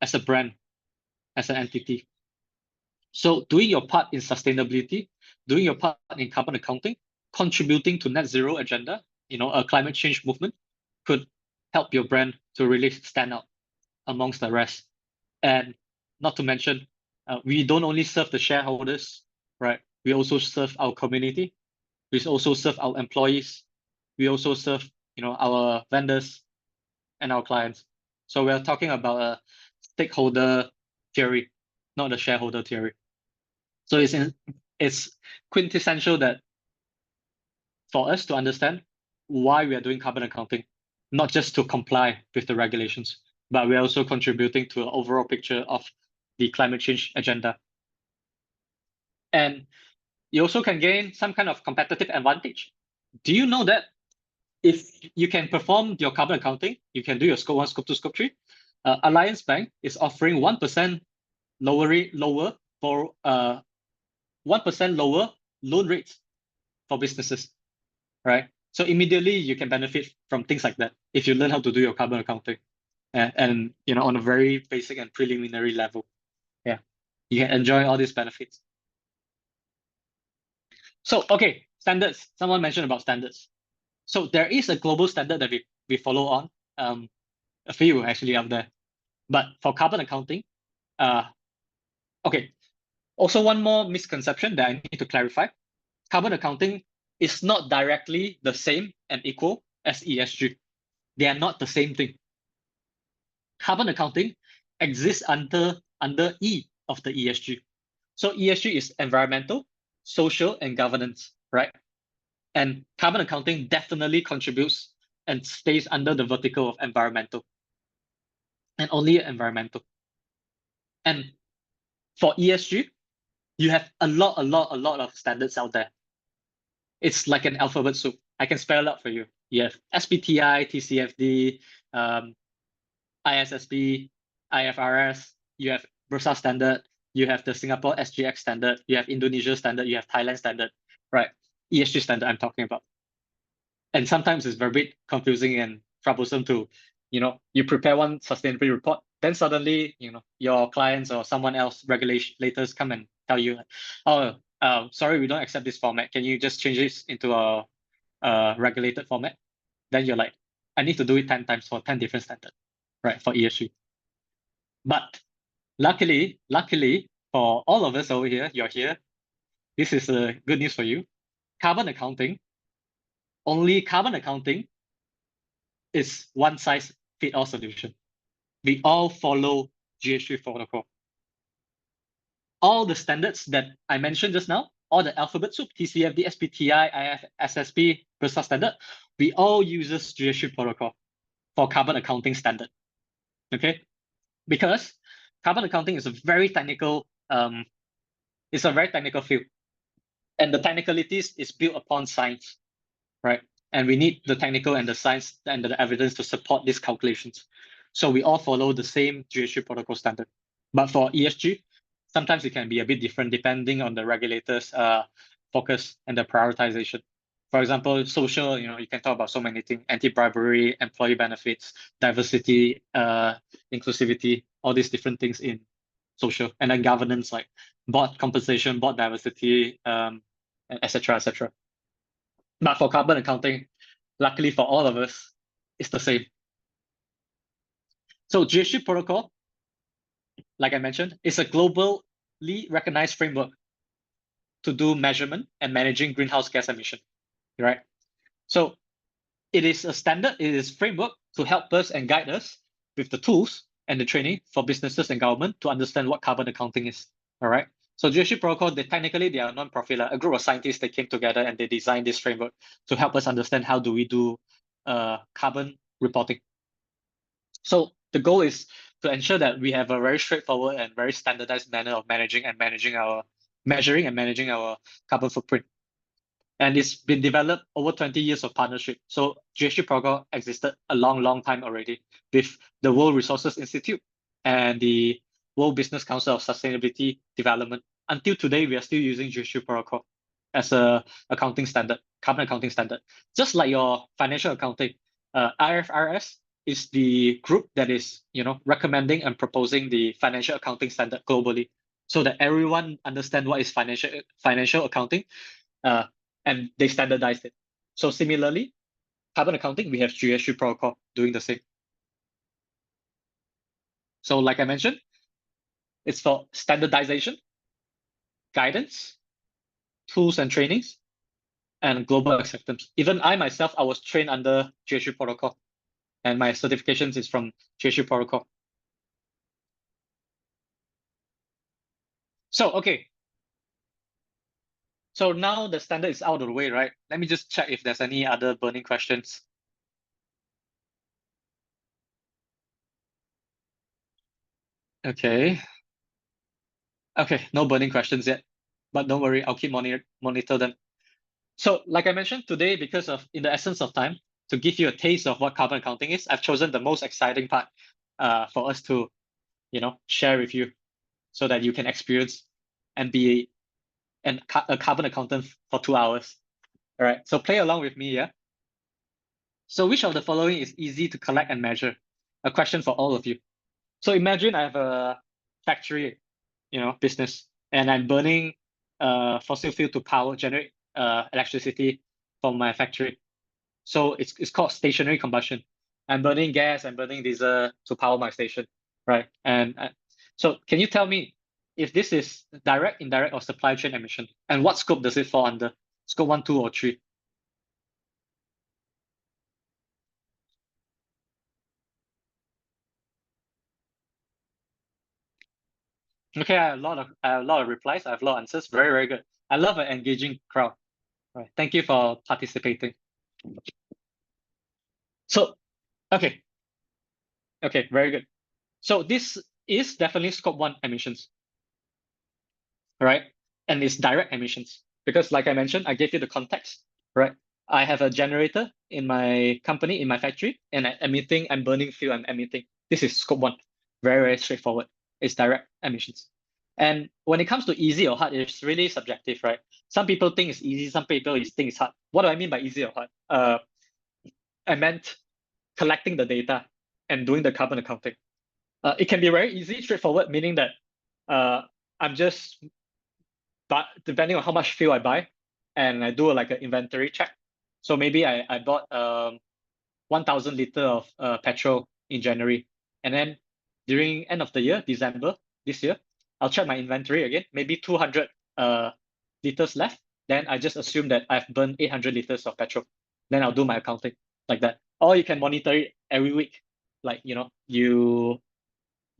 As a brand, as an entity. So doing your part in sustainability, doing your part in carbon accounting, contributing to net zero agenda, a climate change movement, could help your brand to really stand out amongst the rest. And not to mention, we don't only serve the shareholders, right? We also serve our community. We also serve our employees. We also serve, our vendors and our clients. So we're talking about a stakeholder theory, not a shareholder theory. So it's quintessential that for us to understand why we are doing carbon accounting, not just to comply with the regulations, but we're also contributing to an overall picture of the climate change agenda. And you also can gain some kind of competitive advantage. Do you know that if you can perform your carbon accounting, you can do your scope 1, scope 2, scope 3, Alliance Bank is offering 1% lower for 1% lower loan rates for businesses, right? So immediately you can benefit from things like that if you learn how to do your carbon accounting, and on a very basic and preliminary level. Yeah, you can enjoy all these benefits. So okay, standards. Someone mentioned about standards. So there is a global standard that we follow on, a few actually out there. But for carbon accounting, okay. Also, one more misconception that I need to clarify. Carbon accounting is not directly the same and equal as ESG. They are not the same thing. Carbon accounting exists under E of the ESG. So ESG is environmental, social, and governance, right? And carbon accounting definitely contributes and stays under the vertical of environmental, and only environmental. And for ESG, you have a lot of standards out there. It's like an alphabet soup. I can spell it out for you. You have SBTI, TCFD, ISSB, IFRS, you have Bursa standard, you have the Singapore SGX standard, you have Indonesia standard, you have Thailand standard, right? ESG standard I'm talking about. And sometimes it's very confusing and troublesome to, you prepare one sustainability report, then suddenly, your clients or someone else, regulators come and tell you, oh, sorry, we don't accept this format. Can you just change this into a regulated format? Then you're like, I need to do it 10 times for 10 different standards, right, for ESG. But luckily for all of us over here, you're here. This is good news for you. Only carbon accounting is one size fit all solution. We all follow GHG protocol. All the standards that I mentioned just now, all the alphabet soup, TCFD, SBTI, IFSSB, Bursa standard, we all uses GHG protocol for carbon accounting standard. Okay, because carbon accounting is a very technical field, and the technicalities is built upon science, right? And we need the technical and the science and the evidence to support these calculations. So we all follow the same GHG protocol standard. But for ESG, sometimes it can be a bit different depending on the regulator's focus and the prioritization. For example, social, you can talk about so many things: anti-bribery, employee benefits, diversity, inclusivity, all these different things in social, and then governance like board compensation, board diversity, etc., etc. But for carbon accounting, luckily for all of us, it's the same. So GHG protocol, like I mentioned, is a globally recognized framework to do measurement and managing greenhouse gas emission, right? So it is a standard, it is framework to help us and guide us with the tools and the training for businesses and government to understand what carbon accounting is, all right? So GHG protocol, they are a non-profit, a group of scientists that came together and they designed this framework to help us understand how do we do carbon reporting. So the goal is to ensure that we have a very straightforward and very standardized manner of measuring and managing our carbon footprint. And it's been developed over 20 years of partnership. So GHG Protocol existed a long, long time already with the World Resources Institute and the World Business Council of Sustainability Development. Until today, we are still using GHG Protocol as a accounting standard, carbon accounting standard. Just like your financial accounting, IFRS is the group that is, recommending and proposing the financial accounting standard globally, so that everyone understand what is financial accounting, and they standardized it. So similarly, carbon accounting, we have GHG Protocol doing the same. So like I mentioned, it's for standardization, guidance, tools and trainings, and global acceptance. Even I myself, I was trained under GHG Protocol, and my certifications is from GHG Protocol. So, okay. So now the standard is out of the way, right? Let me just check if there's any other burning questions. Okay. Okay, no burning questions yet, but don't worry, I'll keep monitor them. So like I mentioned today, because of in the essence of time, to give you a taste of what carbon accounting is, I've chosen the most exciting part for us to, share with you so that you can experience and be a carbon accountant for 2 hours. All right, so play along with me, yeah? So which of the following is easy to collect and measure? A question for all of you. So imagine I have a factory, business, and I'm burning fossil fuel to generate electricity from my factory. So it's called stationary combustion. I'm burning gas, I'm burning diesel to power my station, right? And so can you tell me if this is direct, indirect, or supply chain emission? And what scope does it fall under? Scope 1, 2, or 3? Okay, I have a lot of replies. I have a lot of answers. Very, very good. I love an engaging crowd. All right. Thank you for participating. So, okay. Okay, very good. So this is definitely scope 1 emissions, right? And it's direct emissions because like I mentioned, I gave you the context, right? I have a generator in my company, in my factory, and I'm burning fuel, I'm emitting. This is scope 1. Very, very straightforward. It's direct emissions. And when it comes to easy or hard, it's really subjective, right? Some people think it's easy, some people think it's hard. What do I mean by easy or hard? I meant collecting the data and doing the carbon accounting. It can be very easy, straightforward, meaning that I'm just, but depending on how much fuel I buy, and I do like an inventory check. So maybe I bought 1,000 liter of petrol in January, and then during end of the year, December this year, I'll check my inventory again, maybe 200 liters left. Then I just assume that I've burned 800 liters of petrol. Then I'll do my accounting like that. Or you can monitor it every week, like you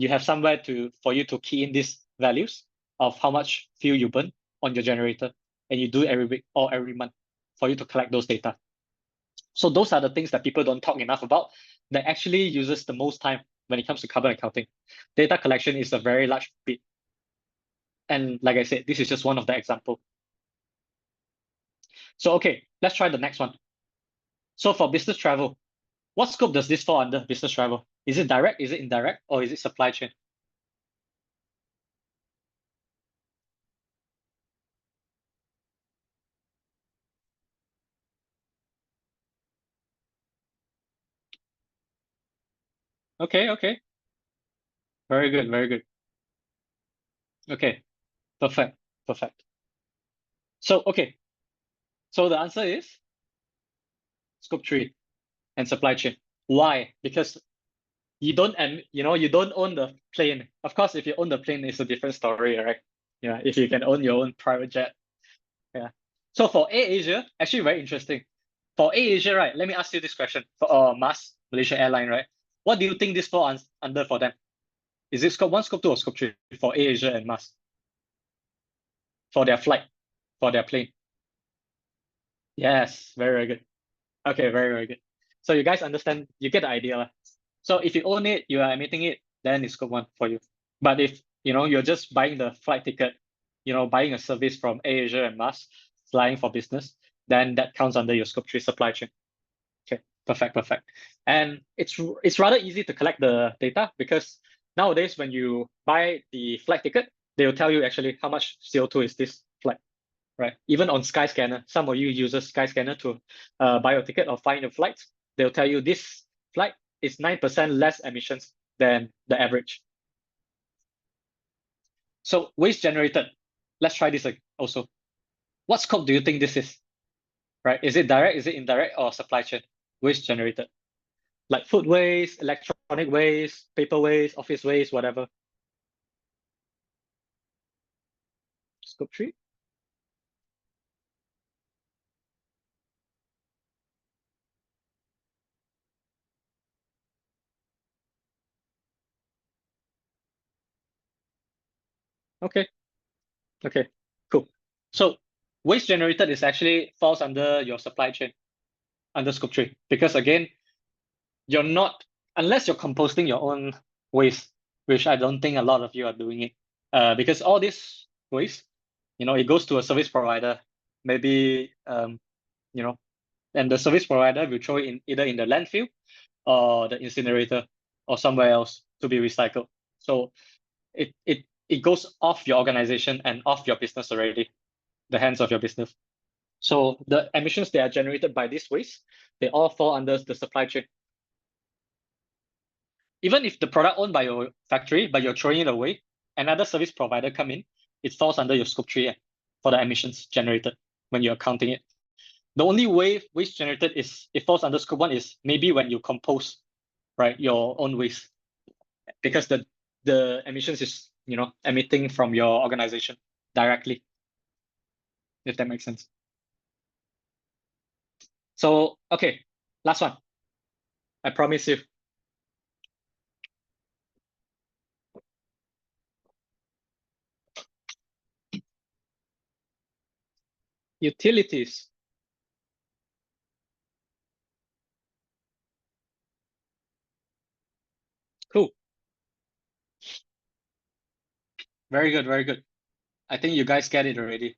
have somewhere for you to key in these values of how much fuel you burn on your generator, and you do it every week or every month for you to collect those data. So those are the things that people don't talk enough about that actually uses the most time when it comes to carbon accounting. Data collection is a very large bit. And like I said, this is just one of the examples. So okay, let's try the next one. So for business travel, what scope does this fall under, business travel? Is it direct, is it indirect, or is it supply chain? Okay, okay. Very good, very good. Okay, perfect, perfect. So, okay. So the answer is scope 3 and supply chain. Why? Because you don't own the plane. Of course, if you own the plane, it's a different story, right? Yeah, if you can own your own private jet. Yeah. So for AirAsia, actually very interesting. For AirAsia, right? Let me ask you this question. For MAS, Malaysia Airline, right? What do you think this falls under for them? Is it scope 1, scope 2, or scope 3 for AirAsia and MAS? For their flight, for their plane. Yes, very, very good. Okay, very, very good. So you guys understand, you get the idea. So if you own it, you are emitting it, then it's scope 1 for you. But if you're just buying the flight ticket, buying a service from AirAsia and MAS, flying for business, then that counts under your scope 3 supply chain. Okay, perfect. And it's rather easy to collect the data because nowadays when you buy the flight ticket, they will tell you actually how much CO2 is this flight, right? Even on Skyscanner, some of you use Skyscanner to buy your ticket or find your flights. They'll tell you this flight is 9% less emissions than the average. So waste generated. Let's try this also. What scope do you think this is? Right? Is it direct? Is it indirect? Or supply chain? Waste generated. Like food waste, electronic waste, paper waste, office waste, whatever. Scope 3. Okay, cool. So waste generated is actually falls under your supply chain, under scope 3, because again, you're not, unless you're composting your own waste, which I don't think a lot of you are doing it, because all this waste, it goes to a service provider, maybe, and the service provider will throw it in either in the landfill or the incinerator or somewhere else to be recycled. So it goes off your organization and off your business already, the hands of your business. So the emissions that are generated by this waste, they all fall under the supply chain. Even if the product owned by your factory, but you're throwing it away, another service provider come in, it falls under your scope 3 for the emissions generated when you're counting it. The only way waste generated is it falls under scope 1 is maybe when you compose, right, your own waste, because the emissions is emitting from your organization directly, if that makes sense. So okay, last one. I promise you. Utilities. Cool. Very good. I think you guys get it already.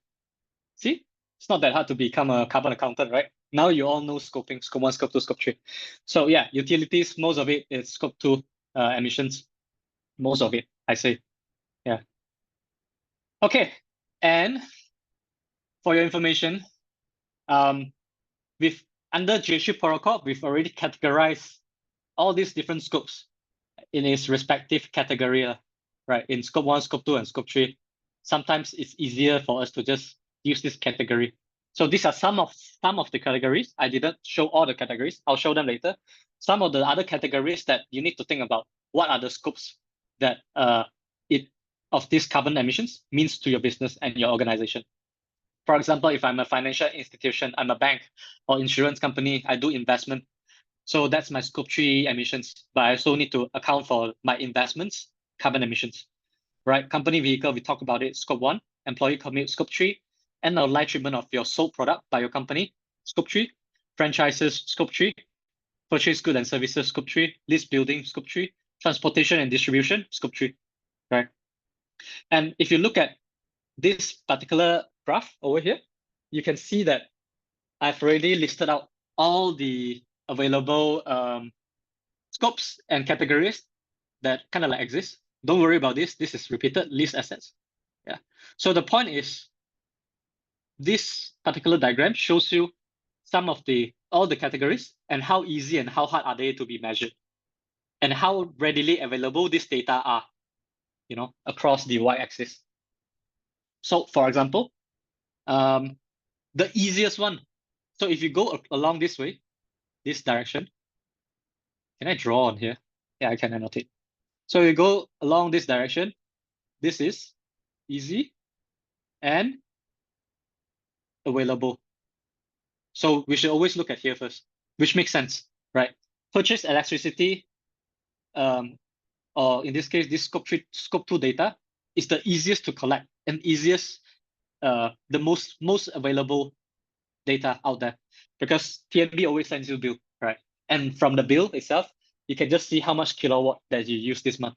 See, it's not that hard to become a carbon accountant, right? Now you all know scoping, scope 1, scope 2, scope 3. So yeah, utilities, most of it is scope 2 emissions. Most of it, I say. Yeah. Okay, and for your information, with under GHG protocol, we've already categorized all these different scopes in its respective category, right? In scope 1, scope 2, and scope 3. Sometimes it's easier for us to just use this category. So these are some of the categories. I didn't show all the categories. I'll show them later. Some of the other categories that you need to think about. What are the scopes that of these carbon emissions means to your business and your organization? For example, if I'm a financial institution, I'm a bank or insurance company, I do investment. So that's my scope 3 emissions, but I also need to account for my investments, carbon emissions, right? Company vehicle, we talk about it, scope 1, employee commute, scope 3, and the life treatment of your sold product by your company, scope 3, franchises, scope 3, purchase goods and services, scope 3, lease building, scope 3, transportation and distribution, scope 3, right? And if you look at this particular graph over here, you can see that I've already listed out all the available scopes and categories that kind of like exist. Don't worry about this. This is repeated lease assets. Yeah. So the point is, this particular diagram shows you some of all the categories and how easy and how hard are they to be measured, and how readily available these data are, across the y-axis. So for example, the easiest one. So if you go along this way, this direction, can I draw on here? Yeah, I can annotate. So you go along this direction. This is easy and available. So we should always look at here first, which makes sense, right? Purchase electricity, or in this case, this scope 2 data is the easiest to collect and easiest, the most available data out there, because TNB always sends you a bill, right? And from the bill itself, you can just see how much kilowatt that you use this month.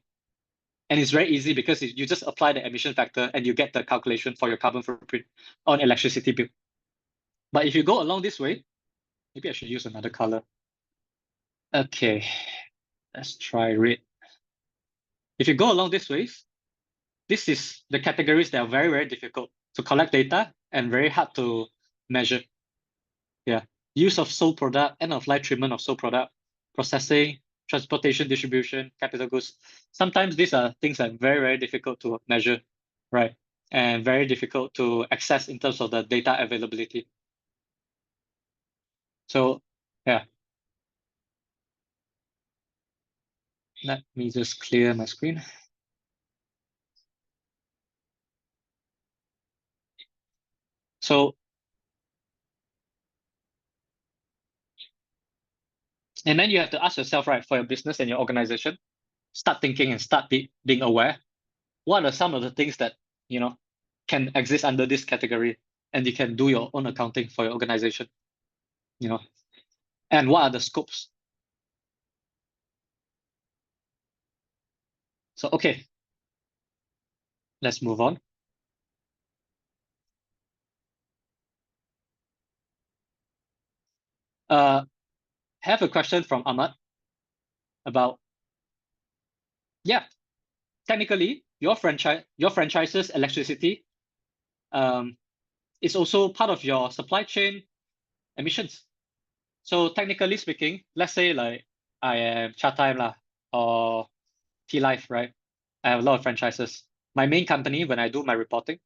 And it's very easy because you just apply the emission factor and you get the calculation for your carbon footprint on electricity bill. But if you go along this way, maybe I should use another color. Okay, let's try red. If you go along this way, this is the categories that are very, very difficult to collect data and very hard to measure. Yeah, use of sold product, end of life treatment of sold product, processing, transportation, distribution, capital goods. Sometimes these are things that are very, very difficult to measure, right? And very difficult to access in terms of the data availability. So yeah. Let me just clear my screen. So, and then you have to ask yourself, right, for your business and your organization, start thinking and start being aware. What are some of the things that, can exist under this category, and you can do your own accounting for your organization, and what are the scopes? So, okay, let's move on. Have a question from Ahmad about, technically, your franchise's electricity is also part of your supply chain emissions. So technically speaking, let's say like I am Chatime lah or T Life, right? I have a lot of franchises. My main company, when I do my reporting,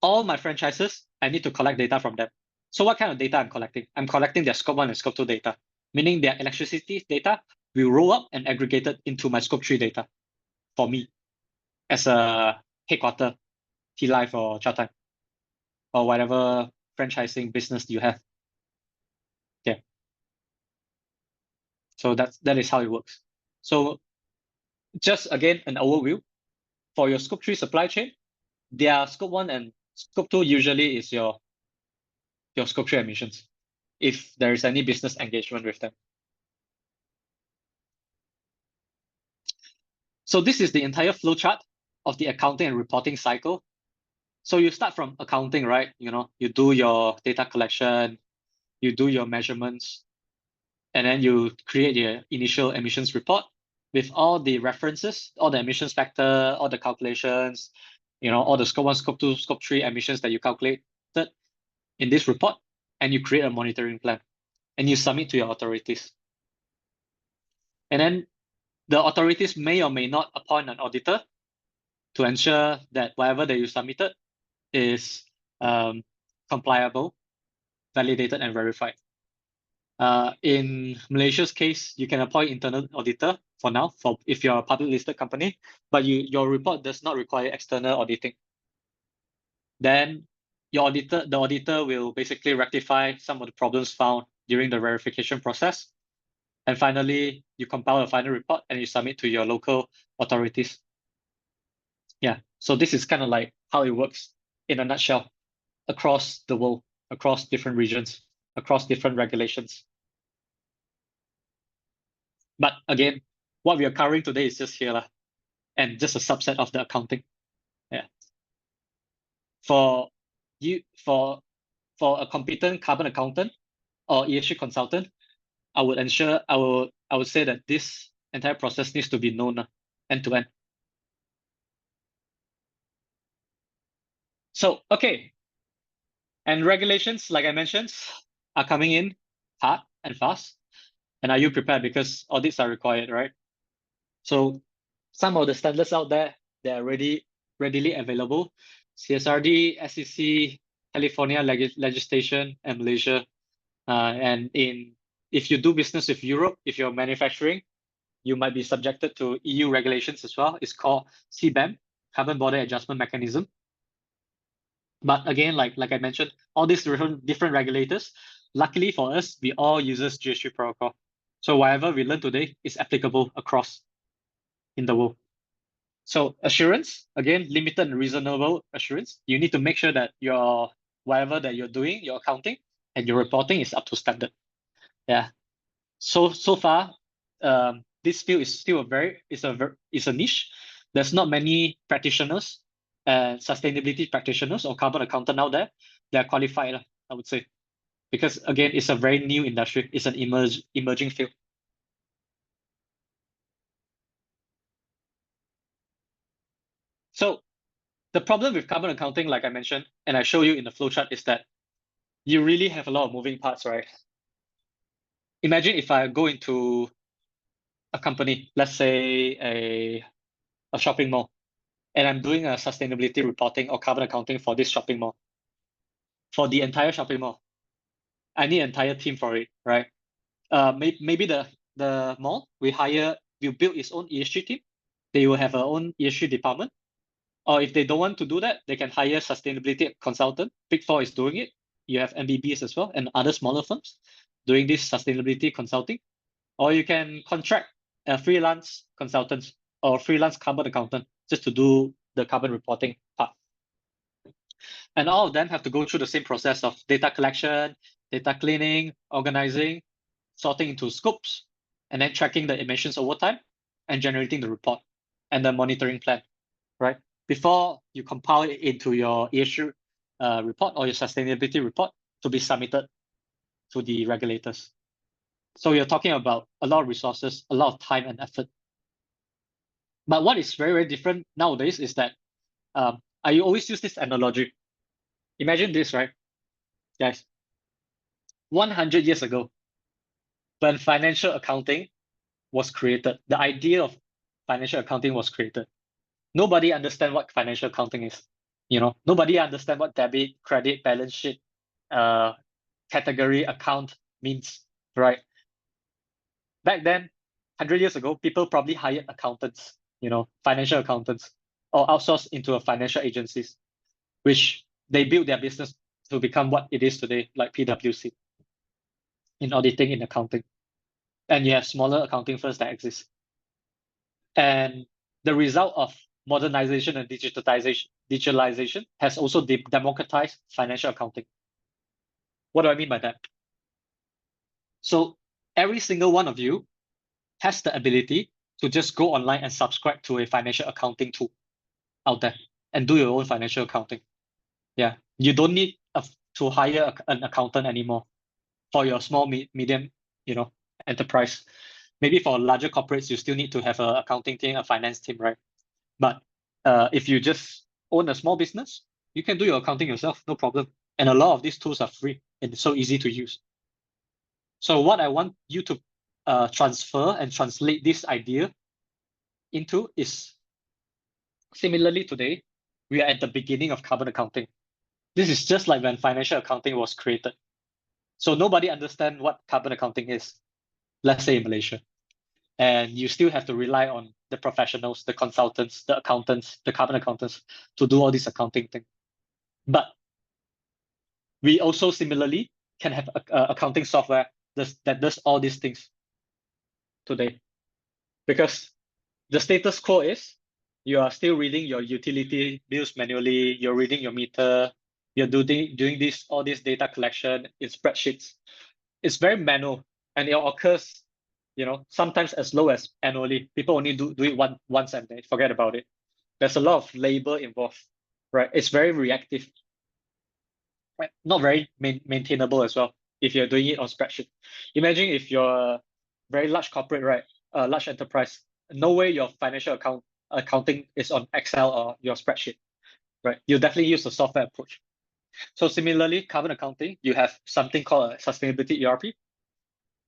all my franchises, I need to collect data from them. So what kind of data I'm collecting? I'm collecting their scope 1 and scope 2 data, meaning their electricity data will roll up and aggregated into my scope 3 data for me as a headquarter, T Life or Chatime, or whatever franchising business you have. Yeah. So that is how it works. So just again, an overview for your scope 3 supply chain, their scope 1 and scope 2 usually is your scope 3 emissions, if there is any business engagement with them. So this is the entire flowchart of the accounting and reporting cycle. So you start from accounting, right? You do your data collection, you do your measurements, and then you create your initial emissions report with all the references, all the emissions factor, all the calculations, all the scope 1, scope 2, scope 3 emissions that you calculated in this report, and you create a monitoring plan and you submit to your authorities. And then the authorities may or may not appoint an auditor to ensure that whatever that you submitted is compliable, validated, and verified. In Malaysia's case, you can appoint internal auditor for now, for if you're a public listed company, but your report does not require external auditing. Then the auditor will basically rectify some of the problems found during the verification process. And finally, you compile a final report and you submit to your local authorities. Yeah, so this is kind of like how it works in a nutshell across the world, across different regions, across different regulations. But again, what we are covering today is just here, and just a subset of the accounting. Yeah. For a competent carbon accountant or ESG consultant, I would say that this entire process needs to be known end to end. So, okay. And regulations, like I mentioned, are coming in hard and fast. And are you prepared? Because audits are required, right? So some of the standards out there, they're already readily available. CSRD, SEC, California legislation, and Malaysia. And if you do business with Europe, if you're manufacturing, you might be subjected to EU regulations as well. It's called CBAM, Carbon Border Adjustment Mechanism. But again, like I mentioned, all these different regulators, luckily for us, we all uses GHG protocol. So whatever we learn today is applicable across in the world. So assurance, again, limited and reasonable assurance. You need to make sure that whatever that you're doing, your accounting and your reporting is up to standard. Yeah. So far, this field is still it's a niche. There's not many practitioners and sustainability practitioners or carbon accountant out there that are qualified. I would say, because again, it's a very new industry. It's an emerging field. So the problem with carbon accounting, like I mentioned, and I show you in the flowchart, is that you really have a lot of moving parts, right? Imagine if I go into a company, let's say a shopping mall, and I'm doing a sustainability reporting or carbon accounting for this shopping mall, for the entire shopping mall. I need an entire team for it, right? Maybe the mall will build its own ESG team. They will have their own ESG department. Or if they don't want to do that, they can hire sustainability consultant. Big Four is doing it. You have MBBs as well and other smaller firms doing this sustainability consulting. Or you can contract a freelance consultant or freelance carbon accountant just to do the carbon reporting part. And all of them have to go through the same process of data collection, data cleaning, organizing, sorting into scopes, and then tracking the emissions over time and generating the report and the monitoring plan, right? Before you compile it into your ESG report or your sustainability report to be submitted to the regulators. So you're talking about a lot of resources, a lot of time and effort. But what is very, very different nowadays is that I always use this analogy. Imagine this, right, guys? 100 years ago, when financial accounting was created, the idea of financial accounting was created. Nobody understand what financial accounting is. Nobody understand what debit, credit, balance sheet, category account means, right? Back then, 100 years ago, people probably hired accountants, financial accountants, or outsourced into a financial agencies, which they built their business to become what it is today, like PwC, in auditing, in accounting. And you have smaller accounting firms that exist. And the result of modernization and digitalization has also democratized financial accounting. What do I mean by that? So every single one of you has the ability to just go online and subscribe to a financial accounting tool out there and do your own financial accounting. Yeah, you don't need to hire an accountant anymore for your small, medium, enterprise. Maybe for larger corporates, you still need to have an accounting team, a finance team, right? But if you just own a small business, you can do your accounting yourself, no problem. And a lot of these tools are free and it's so easy to use. So what I want you to transfer and translate this idea into is, similarly today, we are at the beginning of carbon accounting. This is just like when financial accounting was created. So nobody understands what carbon accounting is, let's say in Malaysia. And you still have to rely on the professionals, the consultants, the accountants, the carbon accountants to do all this accounting thing. But we also similarly can have accounting software that does all these things today. Because the status quo is you are still reading your utility bills manually, you're reading your meter, you're doing all this data collection in spreadsheets. It's very manual and it occurs, sometimes as low as annually. People only do it once and they forget about it. There's a lot of labor involved, right? It's very reactive, right? Not very maintainable as well if you're doing it on spreadsheet. Imagine if you're a very large corporate, right? A large enterprise. No way your financial accounting is on Excel or your spreadsheet, right? You definitely use the software approach. So similarly, carbon accounting, you have something called a sustainability ERP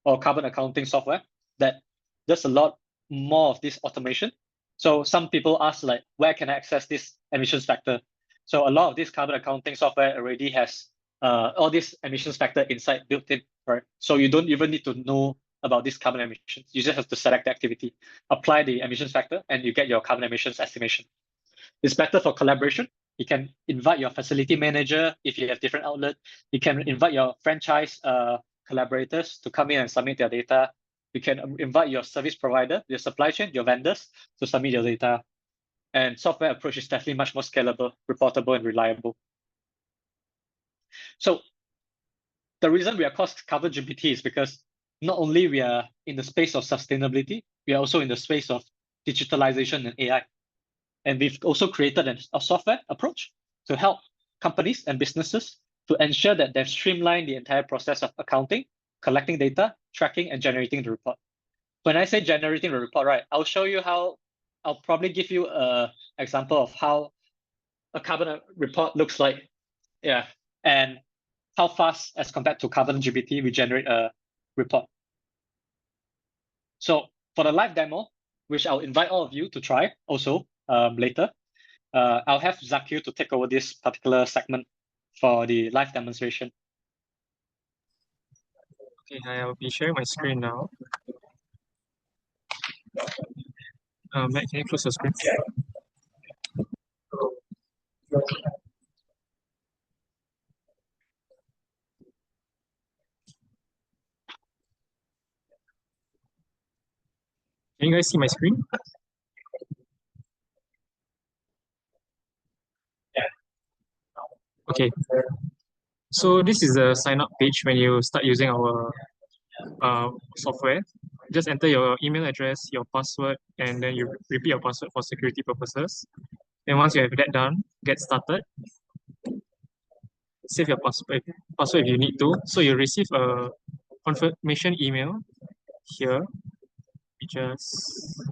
or carbon accounting software that does a lot more of this automation. So some people ask, like, where can I access this emissions factor? So a lot of this carbon accounting software already has all this emissions factor inside built in, right? So you don't even need to know about this carbon emissions. You just have to select the activity, apply the emissions factor, and you get your carbon emissions estimation. It's better for collaboration. You can invite your facility manager if you have different outlet. You can invite your franchise collaborators to come in and submit their data. You can invite your service provider, your supply chain, your vendors to submit your data. And software approach is definitely much more scalable, reportable, and reliable. So the reason we are called Carbon GPT is because not only we are in the space of sustainability, we are also in the space of digitalization and AI. And we've also created a software approach to help companies and businesses to ensure that they've streamlined the entire process of accounting, collecting data, tracking, and generating the report. When I say generating the report, right, I'll show you how, I'll probably give you an example of how a carbon report looks like. Yeah, and how fast as compared to Carbon GPT we generate a report. So for the live demo, which I'll invite all of you to try also later, I'll have Zakir to take over this particular segment for the live demonstration. Okay, I'll be sharing my screen now. Matt, can you close the screen? Can you guys see my screen? Okay. So this is the sign up page when you start using our software. Just enter your email address, your password, and then you repeat your password for security purposes. And once you have that done, get started. Save your password if you need to. So you receive a confirmation email here. Just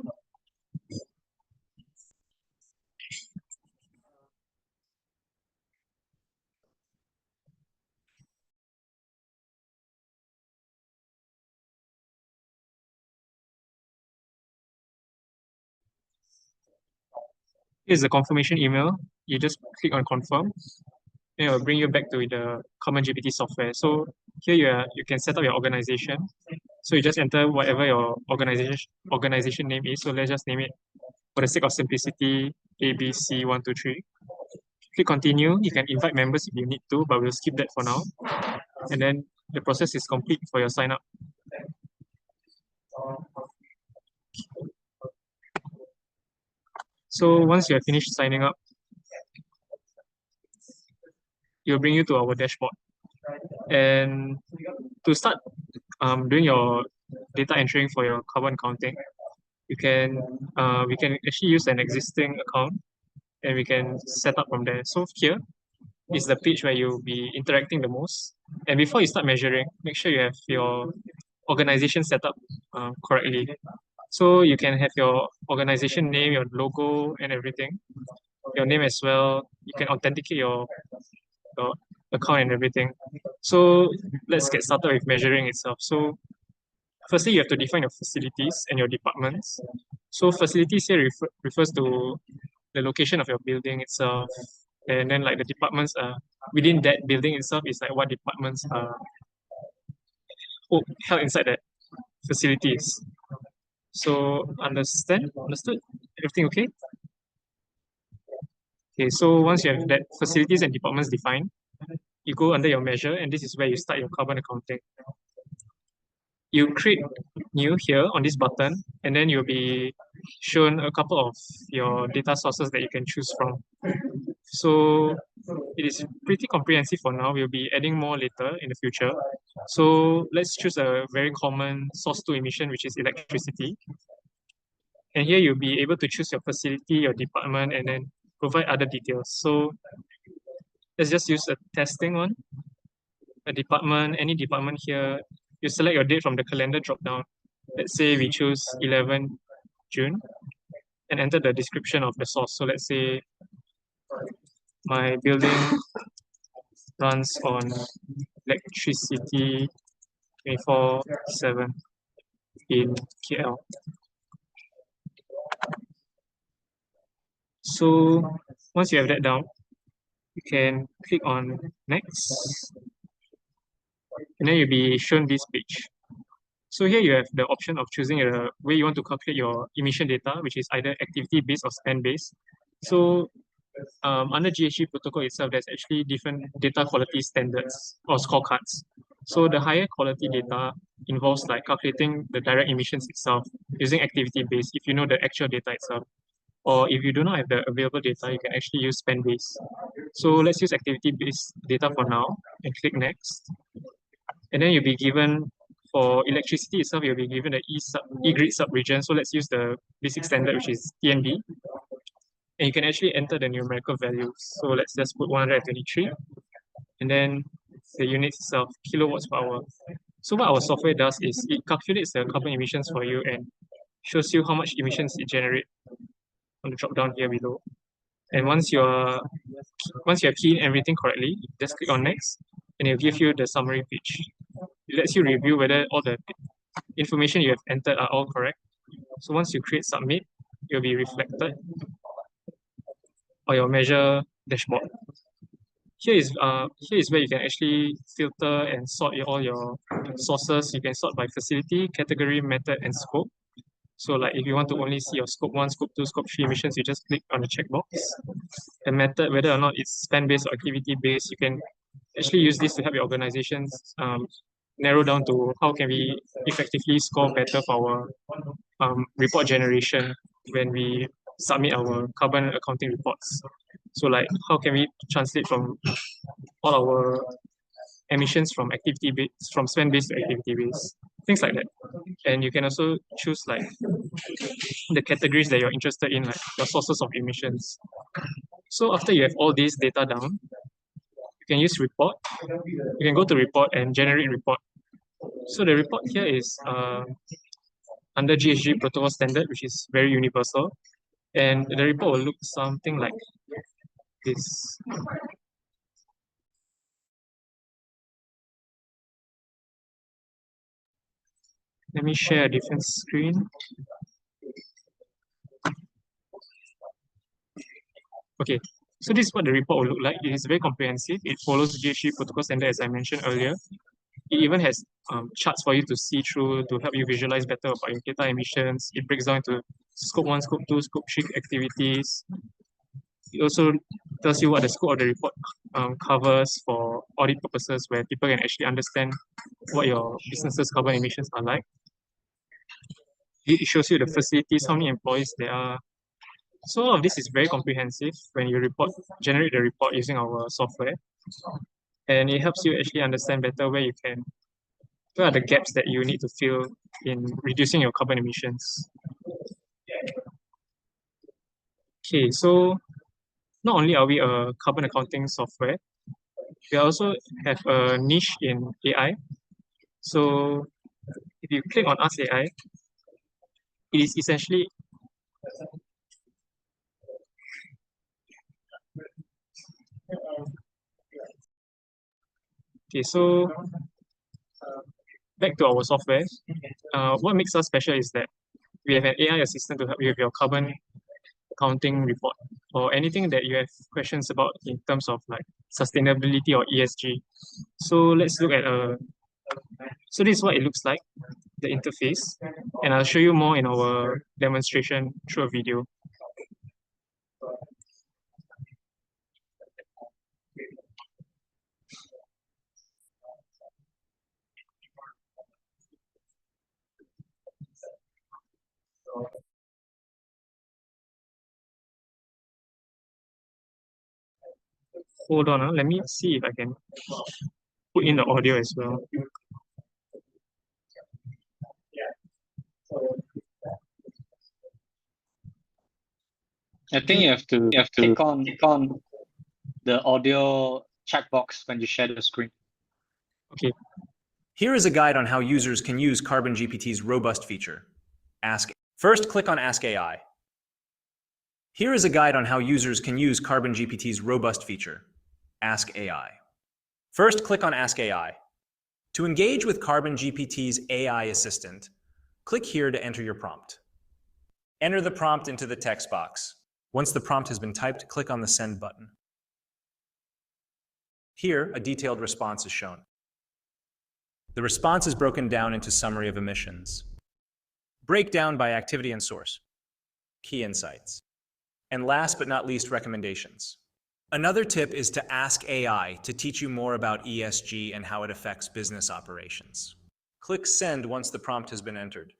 here's the confirmation email. You just click on confirm. Then it will bring you back to the Common GPT software. So here you can set up your organization. So you just enter whatever your organization name is. So let's just name it, for the sake of simplicity, ABC123. Click continue. You can invite members if you need to, but we'll skip that for now. And then the process is complete for your sign up. So once you have finished signing up, it'll bring you to our dashboard. And to start doing your data entering for your carbon counting, we can actually use an existing account and we can set up from there. So here is the page where you'll be interacting the most. And before you start measuring, make sure you have your organization set up correctly. So you can have your organization name, your logo, and everything. Your name as well. You can authenticate your account and everything. So let's get started with measuring itself. So firstly, you have to define your facilities and your departments. So facilities here refers to the location of your building itself. And then like the departments within that building itself is like what departments are held inside that facilities. So understood? Everything okay? Okay, so once you have that facilities and departments defined, you go under your measure, and this is where you start your carbon accounting. You create new here on this button, and then you'll be shown a couple of your data sources that you can choose from. So it is pretty comprehensive for now. We'll be adding more later in the future. So let's choose a very common source to emission, which is electricity. And here you'll be able to choose your facility, your department, and then provide other details. So let's just use a testing one. A department, any department here, you select your date from the calendar drop-down. Let's say we choose 11 June and enter the description of the source. So let's say my building runs on electricity 24/7 in KL. So once you have that down, you can click on next, and then you'll be shown this page. So here you have the option of choosing a way you want to calculate your emission data, which is either activity-based or spend-based. So under GHG protocol itself, there's actually different data quality standards or scorecards. So the higher quality data involves like calculating the direct emissions itself using activity-based if you know the actual data itself. Or if you do not have the available data, you can actually use spend-based. So let's use activity-based data for now and click next. And then you'll be given, for electricity itself, you'll be given the E-grid sub-region. So let's use the basic standard, which is TNB. And you can actually enter the numerical values. So let's just put 123. and then the units itself, kilowatts per hour. So what our software does is it calculates the carbon emissions for you and shows you how much emissions it generates on the drop down here below. And once you have keyed everything correctly, you just click on next, and it'll give you the summary page. It lets you review whether all the information you have entered are all correct. So once you create submit, it will be reflected on your measure dashboard. Here is where you can actually filter and sort all your sources. You can sort by facility, category, method, and scope. So like if you want to only see your scope 1, scope 2, scope 3 emissions, you just click on the checkbox. The method, whether or not it's spend-based or activity-based, you can actually use this to help your organizations narrow down to how can we effectively score better for our report generation when we submit our carbon accounting reports. So like how can we translate from all our emissions from from spend-based to activity-based, things like that. And you can also choose like the categories that you're interested in, like your sources of emissions. So after you have all this data down, you can use report. You can go to report and generate report. So the report here is under GHG protocol standard, which is very universal. And the report will look something like this. Let me share a different screen. Okay, so this is what the report will look like. It is very comprehensive. It follows GHG protocol standard, as I mentioned earlier. It even has charts for you to see through to help you visualize better about your data emissions. It breaks down into scope 1, scope 2, scope 3 activities. It also tells you what the scope of the report covers for audit purposes, where people can actually understand what your business's carbon emissions are like. It shows you the facilities, how many employees there are. So all of this is very comprehensive when you generate the report using our software. And it helps you actually understand better where are the gaps that you need to fill in reducing your carbon emissions. Okay, so not only are we a carbon accounting software, we also have a niche in AI. So if you click on Ask AI, it is essentially okay. So back to our software. What makes us special is that we have an AI assistant to help you with your carbon accounting report or anything that you have questions about in terms of like sustainability or ESG. So let's look at so this is what it looks like, the interface, and I'll show you more in our demonstration through a video. Hold on, let me see if I can put in the audio as well. I think you have to click on the audio checkbox when you share the screen. Okay. Here is a guide on how users can use Carbon GPT's robust feature. First, click on Ask AI. Here is a guide on how users can use Carbon GPT's robust feature. Ask AI. First, click on Ask AI. To engage with Carbon GPT's AI assistant, click here to enter your prompt. Enter the prompt into the text box. Once the prompt has been typed, click on the Send button. Here, a detailed response is shown. The response is broken down into summary of emissions, breakdown by activity and source, key insights, and last but not least, recommendations. Another tip is to ask AI to teach you more about ESG and how it affects business operations. Click Send once the prompt has been entered.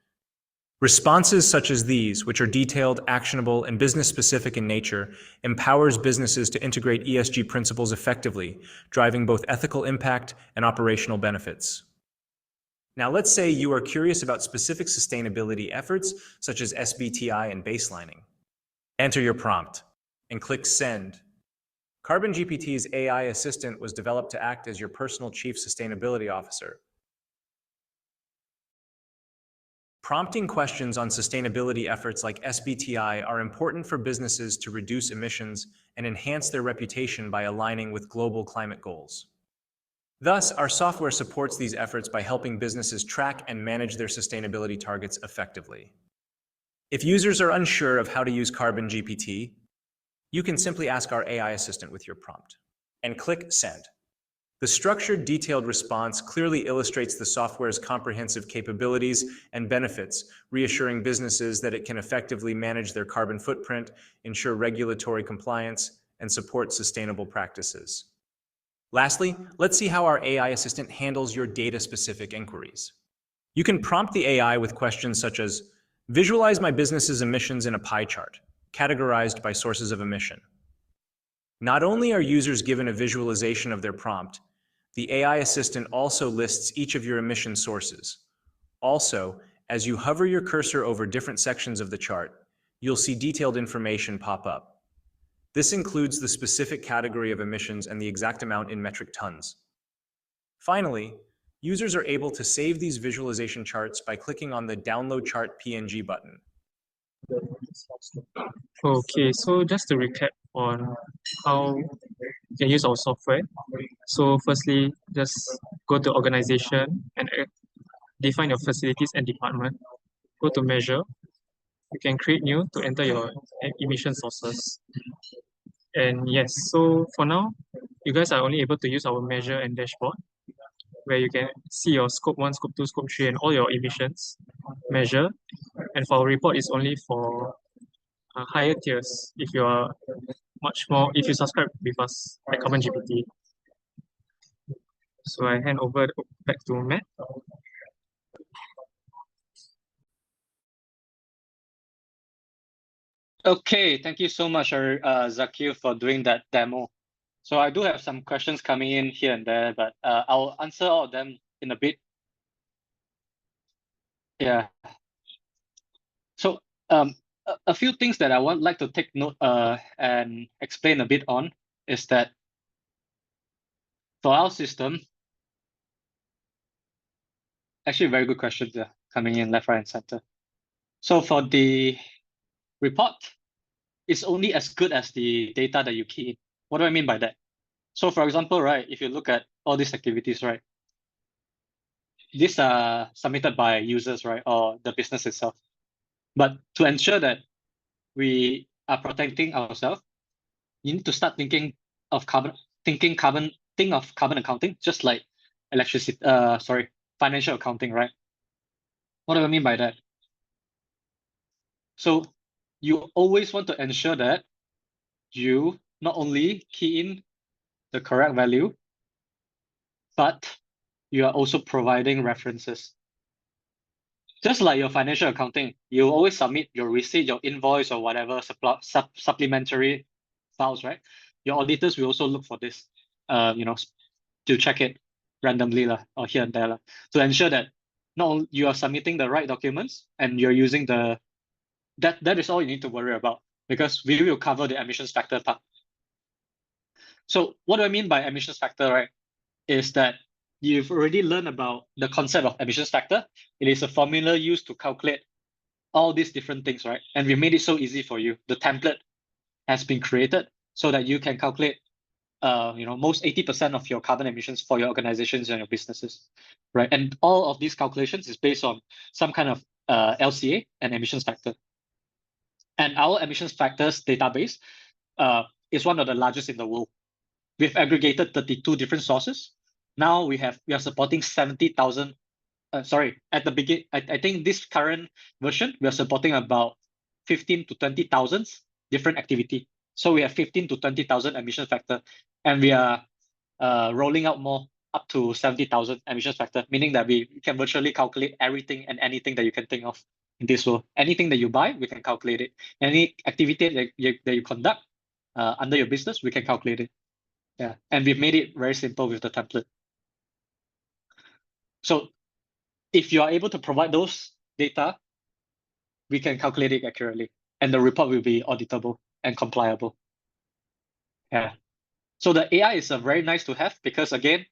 Responses such as these, which are detailed, actionable, and business-specific in nature, empowers businesses to integrate ESG principles effectively, driving both ethical impact and operational benefits. Now, let's say you are curious about specific sustainability efforts, such as SBTI and baselining. Enter your prompt and click Send. Carbon GPT's AI assistant was developed to act as your personal chief sustainability officer. Prompting questions on sustainability efforts like SBTI are important for businesses to reduce emissions and enhance their reputation by aligning with global climate goals. Thus, our software supports these efforts by helping businesses track and manage their sustainability targets effectively. If users are unsure of how to use Carbon GPT, you can simply ask our AI assistant with your prompt and click Send. The structured, detailed response clearly illustrates the software's comprehensive capabilities and benefits, reassuring businesses that it can effectively manage their carbon footprint, ensure regulatory compliance, and support sustainable practices. Lastly, let's see how our AI assistant handles your data-specific inquiries. You can prompt the AI with questions such as, visualize my business's emissions in a pie chart, categorized by sources of emission. Not only are users given a visualization of their prompt, the AI assistant also lists each of your emission sources. Also, as you hover your cursor over different sections of the chart, you'll see detailed information pop up. This includes the specific category of emissions and the exact amount in metric tons. Finally, users are able to save these visualization charts by clicking on the Download Chart PNG button. Okay, so just to recap on how you can use our software. So firstly, just go to organization and define your facilities and department. Go to measure. You can create new to enter your emission sources. And yes, so for now, you guys are only able to use our measure and dashboard, where you can see your scope 1, scope 2, scope 3, and all your emissions measure. And for our report, it's only for higher tiers if you are much more, if you subscribe with us at Carbon GPT. So I hand over back to Matt. Okay, thank you so much, Zakir, for doing that demo. So I do have some questions coming in here and there, but I'll answer all of them in a bit. Yeah. So a few things that I would like to take note and explain a bit on is that for our system, actually very good questions coming in left, right, and center. So for the report, it's only as good as the data that you key in. What do I mean by that? So for example, right, if you look at all these activities, right, these are submitted by users, right, or the business itself. But to ensure that we are protecting ourselves, you need to start thinking of carbon accounting, just like financial accounting, right? What do I mean by that? So you always want to ensure that you not only key in the correct value, but you are also providing references. Just like your financial accounting, you always submit your receipt, your invoice, or whatever supplementary files, right? Your auditors will also look for this, to check it randomly or here and there to ensure that not only you are submitting the right documents and you're using that is all you need to worry about, because we will cover the emissions factor part. So what do I mean by emissions factor, right? Is that you've already learned about the concept of emissions factor. It is a formula used to calculate all these different things, right? And we made it so easy for you. The template has been created so that you can calculate most 80% of your carbon emissions for your organizations and your businesses, right? And all of these calculations is based on some kind of LCA and emissions factor. And our emissions factors database is one of the largest in the world. We've aggregated 32 different sources. Now we are supporting 70,000. At the beginning, I think this current version, we are supporting about 15 to 20,000 different activity. So we have 15 to 20,000 emission factor, and we are rolling out more up to 70,000 emission factor, meaning that we can virtually calculate everything and anything that you can think of in this world. Anything that you buy, we can calculate it. Any activity that you conduct under your business, we can calculate it. Yeah, and we've made it very simple with the template. So if you are able to provide those data, we can calculate it accurately, and the report will be auditable and compliable. Yeah. So the AI is a very nice to have because again,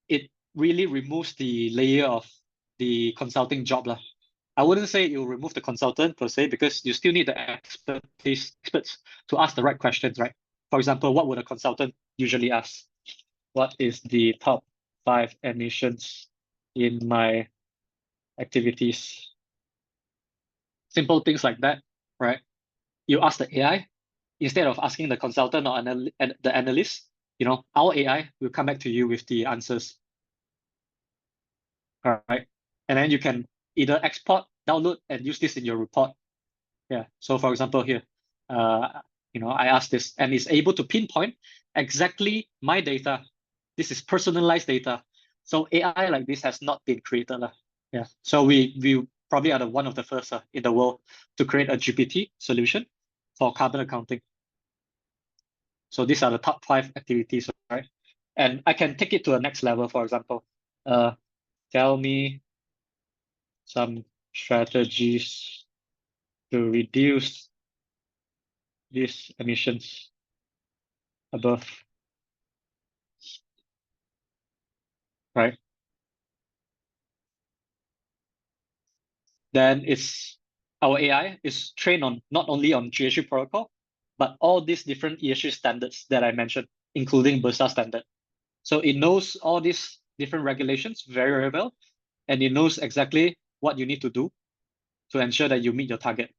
it really removes the layer of the consulting job lah. I wouldn't say it will remove the consultant per se because you still need the experts to ask the right questions, right? For example, what would a consultant usually ask? What is the top 5 emissions in my activities? Simple things like that, right? You ask the AI instead of asking the consultant or the analyst, our AI will come back to you with the answers. All right. And then you can either export, download, and use this in your report. Yeah. So for example, here, I asked this and it's able to pinpoint exactly my data. This is personalized data. So AI like this has not been created. Yeah. So we probably are one of the first in the world to create a GPT solution for carbon accounting. So these are the top 5 activities, right? And I can take it to the next level, for example. Tell me some strategies to reduce these emissions above, right? Then our AI is trained on not only on GHG protocol, but all these different ESG standards that I mentioned, including Bursa standard. So it knows all these different regulations very, very well, and it knows exactly what you need to do to ensure that you meet your target.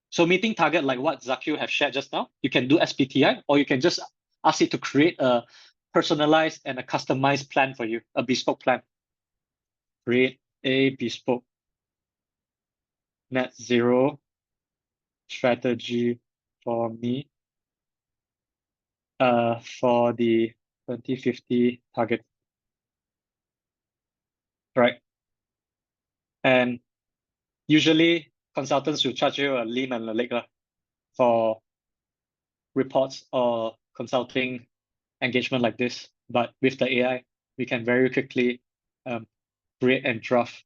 So meeting target, like what Zakir has shared just now, you can do SPTI, or you can just ask it to create a personalized and a customized plan for you, a bespoke plan. Create a bespoke net zero strategy for me for the 2050 target. Right. And usually consultants will charge you a limb and a leg for reports or consulting engagement like this. But with the AI, we can very quickly create and draft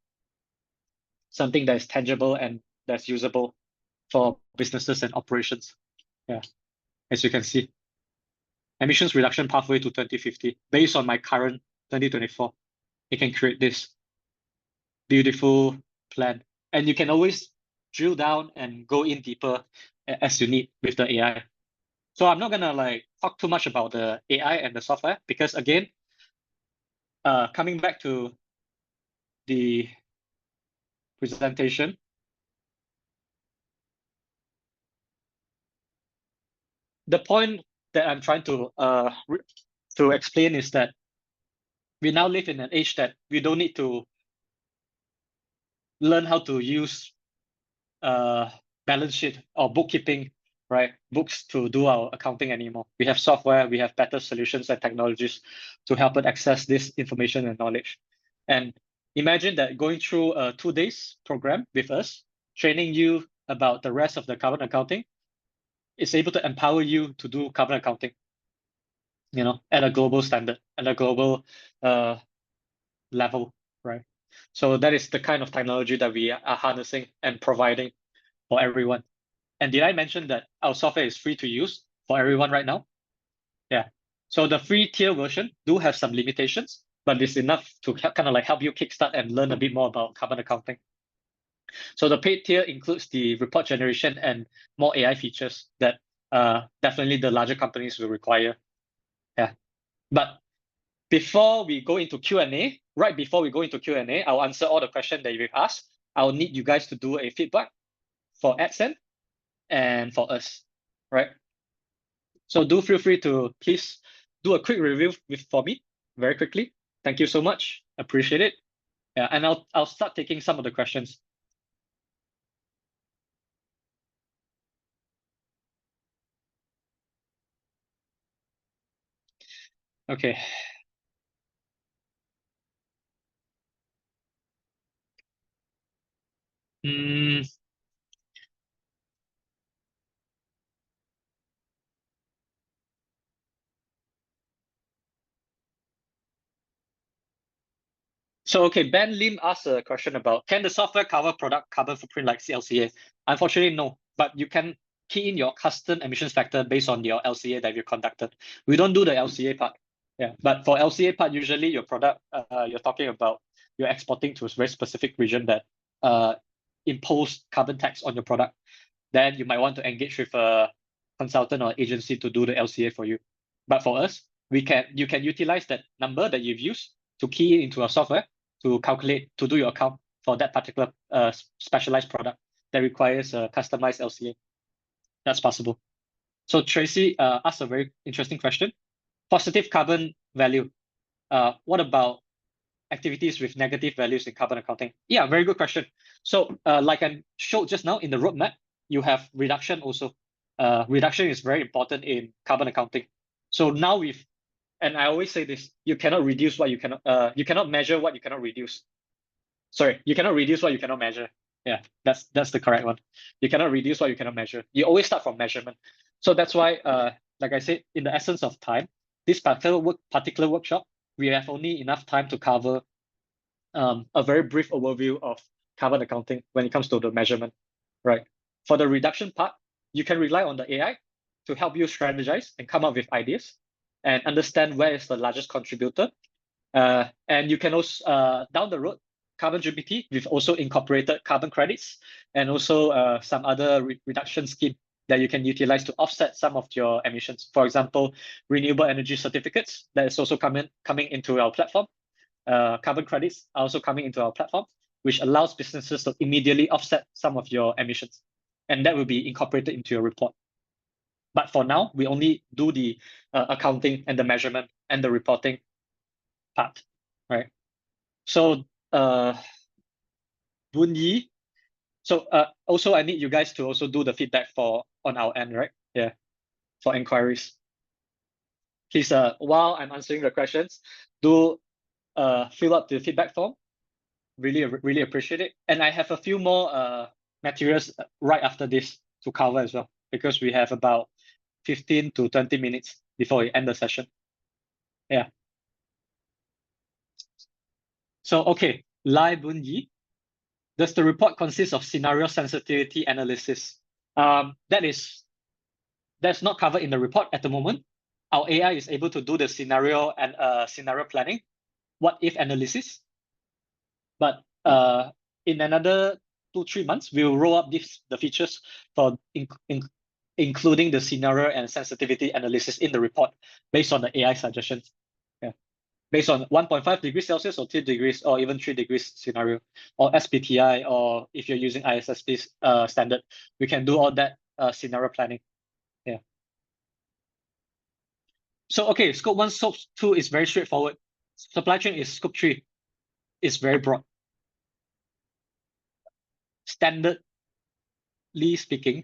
something that is tangible and that's usable for businesses and operations. Yeah, as you can see, emissions reduction pathway to 2050 based on my current 2024. You can create this beautiful plan, and you can always drill down and go in deeper as you need with the AI. So I'm not gonna talk too much about the AI and the software because again, coming back to the presentation, the point that I'm trying to explain is that we now live in an age that we don't need to learn how to use balance sheet or bookkeeping, right? Books to do our accounting anymore. We have software, we have better solutions and technologies to help us access this information and knowledge. And imagine that going through a 2 days program with us, training you about the rest of the carbon accounting, is able to empower you to do carbon accounting, at a global standard, at a global level, right? So that is the kind of technology that we are harnessing and providing for everyone. And did I mention that our software is free to use for everyone right now? Yeah. So the free tier version do have some limitations, but it's enough to help you kickstart and learn a bit more about carbon accounting. So the paid tier includes the report generation and more AI features that definitely the larger companies will require. Yeah. But before we go into Q&A, right before we go into Q&A, I'll answer all the questions that you've asked. I'll need you guys to do a feedback for AdSense and for us, right? So do feel free to please do a quick review for me very quickly. Thank you so much. Appreciate it. Yeah, and I'll start taking some of the questions. Okay. So okay, Ben Lim asked a question about, can the software cover product carbon footprint like CLCA? Unfortunately, no, but you can key in your custom emissions factor based on your LCA that you conducted. We don't do the LCA part. Yeah, but for LCA part, usually your product, you're talking about you're exporting to a very specific region that impose carbon tax on your product. Then you might want to engage with a consultant or agency to do the LCA for you. But for us, you can utilize that number that you've used to key into our software to calculate, to do your account for that particular specialized product that requires a customized LCA. That's possible. So Tracy asked a very interesting question. Positive carbon value. What about activities with negative values in carbon accounting? Yeah, very good question. So like I showed just now in the roadmap, you have reduction also. Reduction is very important in carbon accounting. So now and I always say this, you cannot reduce what you cannot measure what you cannot reduce. Sorry, you cannot reduce what you cannot measure. Yeah, that's the correct one. You cannot reduce what you cannot measure. You always start from measurement. So that's why, like I said, in the essence of time, this particular workshop, we have only enough time to cover a very brief overview of carbon accounting when it comes to the measurement, right? For the reduction part, you can rely on the AI to help you strategize and come up with ideas and understand where is the largest contributor. And you can also, down the road, Carbon GPT, we've also incorporated carbon credits and also some other reduction scheme that you can utilize to offset some of your emissions. For example, renewable energy certificates that is also coming into our platform. Carbon credits are also coming into our platform, which allows businesses to immediately offset some of your emissions. And that will be incorporated into your report. But for now, we only do the accounting and the measurement and the reporting part, right? So Boon Yi. So also I need you guys to also do the feedback on our end, right? Yeah, for inquiries. Please, while I'm answering the questions, do fill up the feedback form. Really appreciate it. And I have a few more materials right after this to cover as well, because we have about 15 to 20 minutes before we end the session. Yeah. So, okay, Lai Boon Yi. Does the report consist of scenario sensitivity analysis? That's not covered in the report at the moment. Our AI is able to do the scenario and scenario planning, what if analysis. But in another 2-3 months, we will roll up the features for including the scenario and sensitivity analysis in the report based on the AI suggestions. Yeah, based on 1.5 degrees Celsius or 2 degrees or even 3 degrees scenario, or SBTI, or if you're using ISSB standard, we can do all that scenario planning. Yeah. So okay, scope 1, scope 2 is very straightforward. Supply chain is scope 3. It's very broad. Standardly speaking,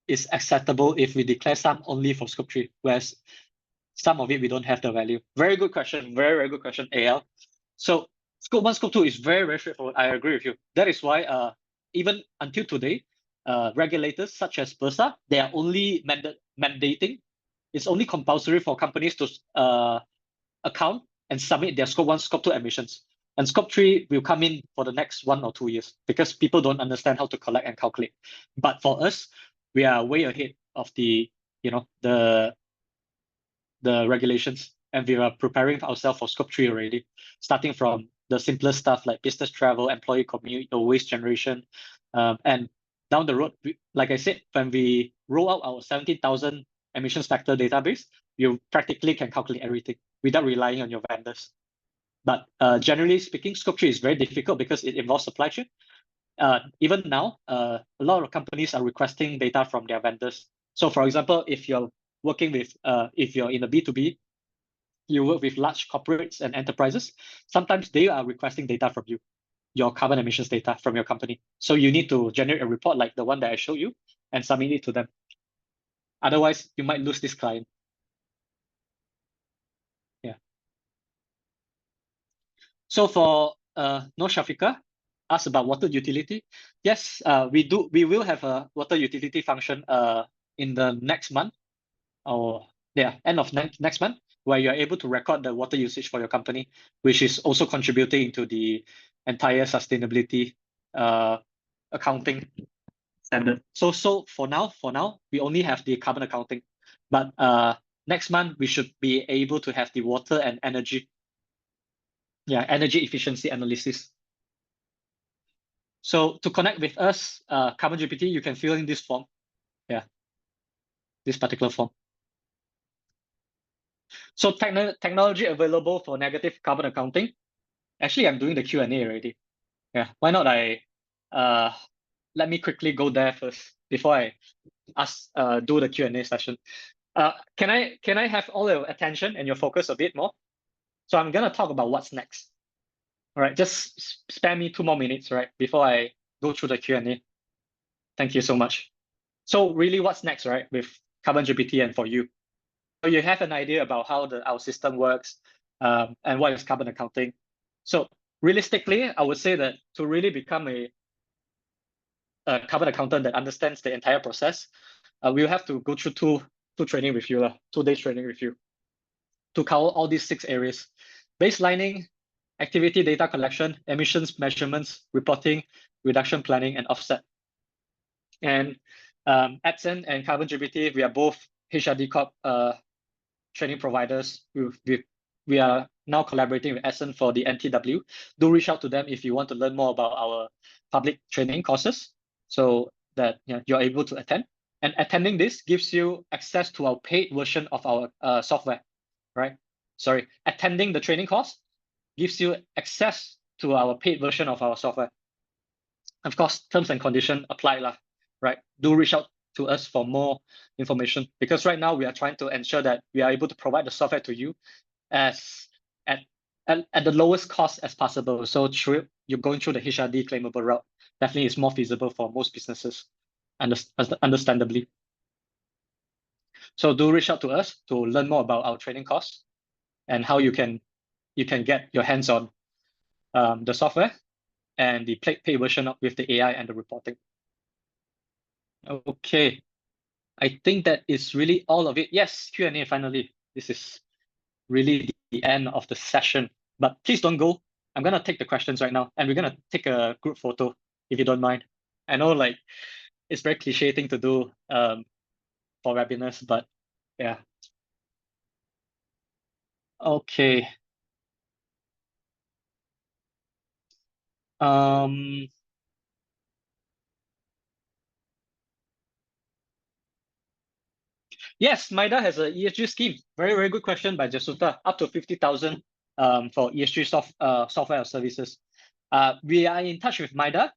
is acceptable if we declare some only for scope 3, whereas some of it we don't have the value. Very good question. Very good question, AL. So scope 1, scope 2 is very straightforward. I agree with you. That is why even until today, regulators such as Bursa, they are only mandating. It's only compulsory for companies to account and submit their scope 1, scope 2 emissions. And scope 3 will come in for the next 1 or 2 years because people don't understand how to collect and calculate. But for us, we are way ahead of the regulations, and we are preparing ourselves for scope 3 already, starting from the simplest stuff like business travel, employee commute, or waste generation. And down the road, like I said, when we roll out our 17,000 emissions factor database, you practically can calculate everything without relying on your vendors. But generally speaking, scope 3 is very difficult because it involves supply chain. Even now, a lot of companies are requesting data from their vendors. So for example, if you're working with, if you're in a B2B, you work with large corporates and enterprises, sometimes they are requesting data from you, your carbon emissions data from your company. So you need to generate a report like the one that I showed you and submit it to them. Otherwise, you might lose this client. Yeah. So for No Shafika, asked about water utility. Yes, we will have a water utility function in the next month, or end of next month, where you're able to record the water usage for your company, which is also contributing to the entire sustainability accounting standard. So for now, we only have the carbon accounting, but next month we should be able to have the water and energy. Yeah, energy efficiency analysis. So to connect with us, Carbon GPT, you can fill in this form. Yeah, this particular form. So technology available for negative carbon accounting. Actually, I'm doing the Q&A already. Yeah, why not let me quickly go there first before I do the Q&A session. Can I have all your attention and your focus a bit more? So I'm gonna talk about what's next. All right, just spare me 2 more minutes, right, before I go through the Q&A. Thank you so much. So really, what's next, right, with Carbon GPT and for you? So you have an idea about how our system works, and what is carbon accounting. So realistically, I would say that to really become a carbon accountant that understands the entire process, we'll have to go through two training with you, 2 days training with you, to cover all these 6 areas: baselining, activity data collection, emissions measurements, reporting, reduction planning, and offset. And Epson and Carbon GPT, we are both HRD Corp training providers. We are now collaborating with Epson for the NTW. Do reach out to them if you want to learn more about our public training courses, so that you're able to attend. And attending this gives you access to our paid version of our software, right? Sorry, attending the training course gives you access to our paid version of our software. Of course, terms and conditions apply, right? Do reach out to us for more information, because right now we are trying to ensure that we are able to provide the software to you at the lowest cost as possible. So you're going through the HRD claimable route, definitely is more feasible for most businesses, understandably. So do reach out to us to learn more about our training course and how you can get your hands on the software and the paid version with the AI and the reporting. Okay, I think that is really all of it. Yes, Q&A finally. This is really the end of the session, but please don't go. I'm gonna take the questions right now, and we're gonna take a group photo, if you don't mind. I know, like, it's very cliche thing to do for webinars, but yeah. Okay. Yes, MIDA has a ESG scheme. Very, very good question by Jasuta. Up to 50,000 for ESG software or services. We are in touch with MIDA.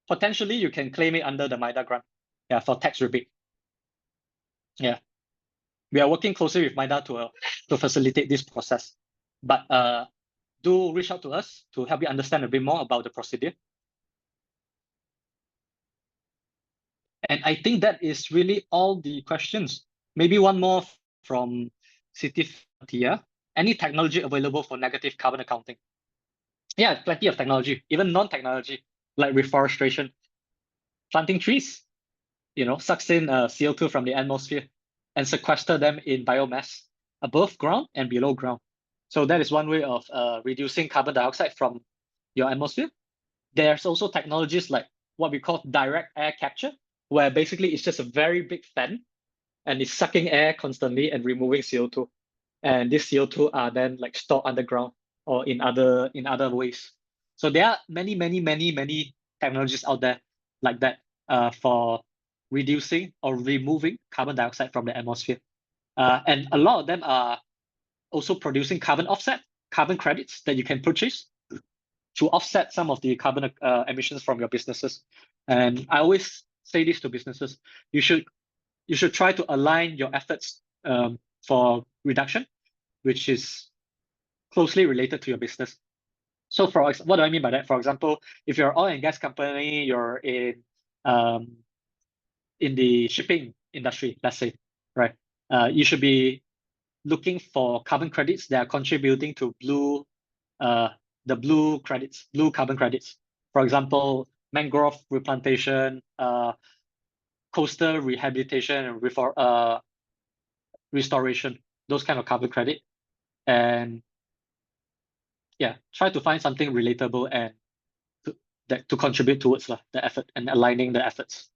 Potentially, you can claim it under the MIDA grant, yeah, for tax rebate. Yeah, we are working closely with MIDA to facilitate this process. But do reach out to us to help you understand a bit more about the procedure. And I think that is really all the questions. Maybe one more from City Tia. Any technology available for negative carbon accounting? Yeah, plenty of technology, even non-technology, like reforestation, planting trees, sucks in CO2 from the atmosphere and sequester them in biomass above ground and below ground. So that is one way of reducing carbon dioxide from your atmosphere. There's also technologies like what we call direct air capture, where basically it's just a very big fan and it's sucking air constantly and removing CO2. And this CO2 are then like stored underground or in other ways. So there are many technologies out there like that for reducing or removing carbon dioxide from the atmosphere. And a lot of them are also producing carbon offset, carbon credits that you can purchase to offset some of the carbon emissions from your businesses. And I always say this to businesses: you should try to align your efforts for reduction, which is closely related to your business. So what do I mean by that? For example, if you're an oil and gas company, you're in the shipping industry, let's say, right? You should be looking for carbon credits that are contributing to blue carbon credits. For example, mangrove replantation, coastal rehabilitation, and restoration, those kind of carbon credit. And yeah, try to find something relatable and to contribute towards the effort and aligning the efforts.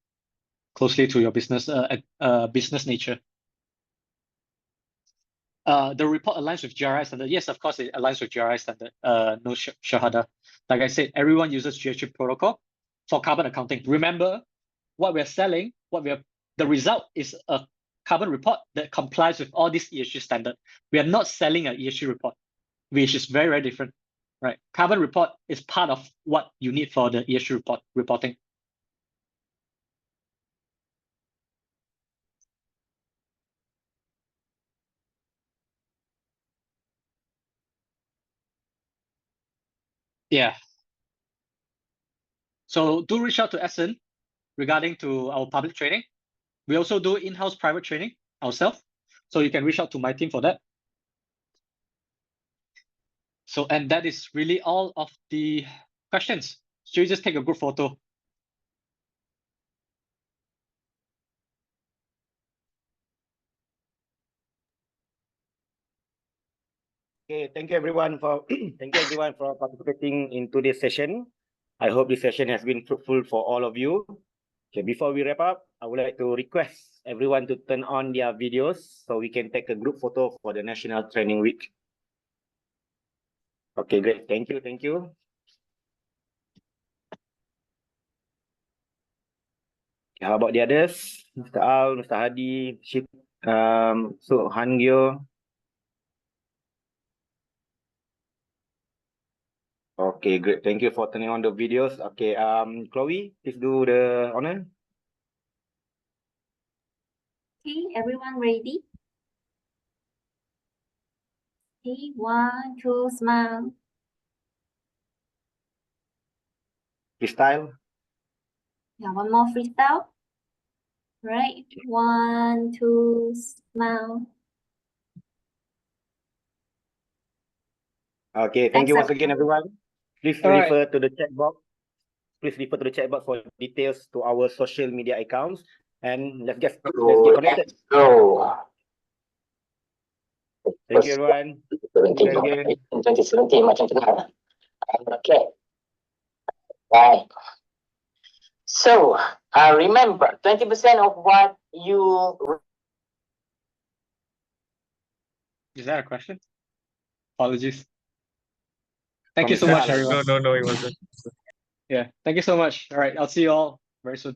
closely to your business business nature. The report aligns with GRI standard. Yes, of course, it aligns with GRI standard. No shahada. Like I said, everyone uses GHG protocol for carbon accounting. Remember, what we're selling, the result is a carbon report that complies with all these ESG standard. We are not selling an ESG report, which is very, very different, right? Carbon report is part of what you need for the ESG reporting. Yeah. So do reach out to Essen regarding to our public training. We also do in-house private training ourselves. So you can reach out to my team for that. So, and that is really all of the questions. Should we just take a group photo? Okay, thank you everyone for participating in today's session. I hope this session has been fruitful for all of you. Okay, before we wrap up, I would like to request everyone to turn on their videos so we can take a group photo for the National Training Week. Okay, great. Thank you. Thank you. How about the others? Mr. Al, Mr. Hadi, so Hangyo. Okay, great. Thank you for turning on the videos. Okay, Chloe, please do the honor. Okay, everyone ready? Okay, 1, 2, smile. Freestyle. Yeah, one more freestyle. Right, 1, 2, smile. Okay, thank you once again, everyone. Please All right. refer to the chat box. Please refer to the chat box for details to our social media accounts. And let's get connected. Go. Thank you, everyone. Thank you again. In 2017 macam tu lah. Okay. Right. So, remember, 20% of what you... Is that a question? Apologies. Thank From you so Mr. much, Al. everyone. No, it wasn't. Yeah, thank you so much. All right, I'll see you all very soon.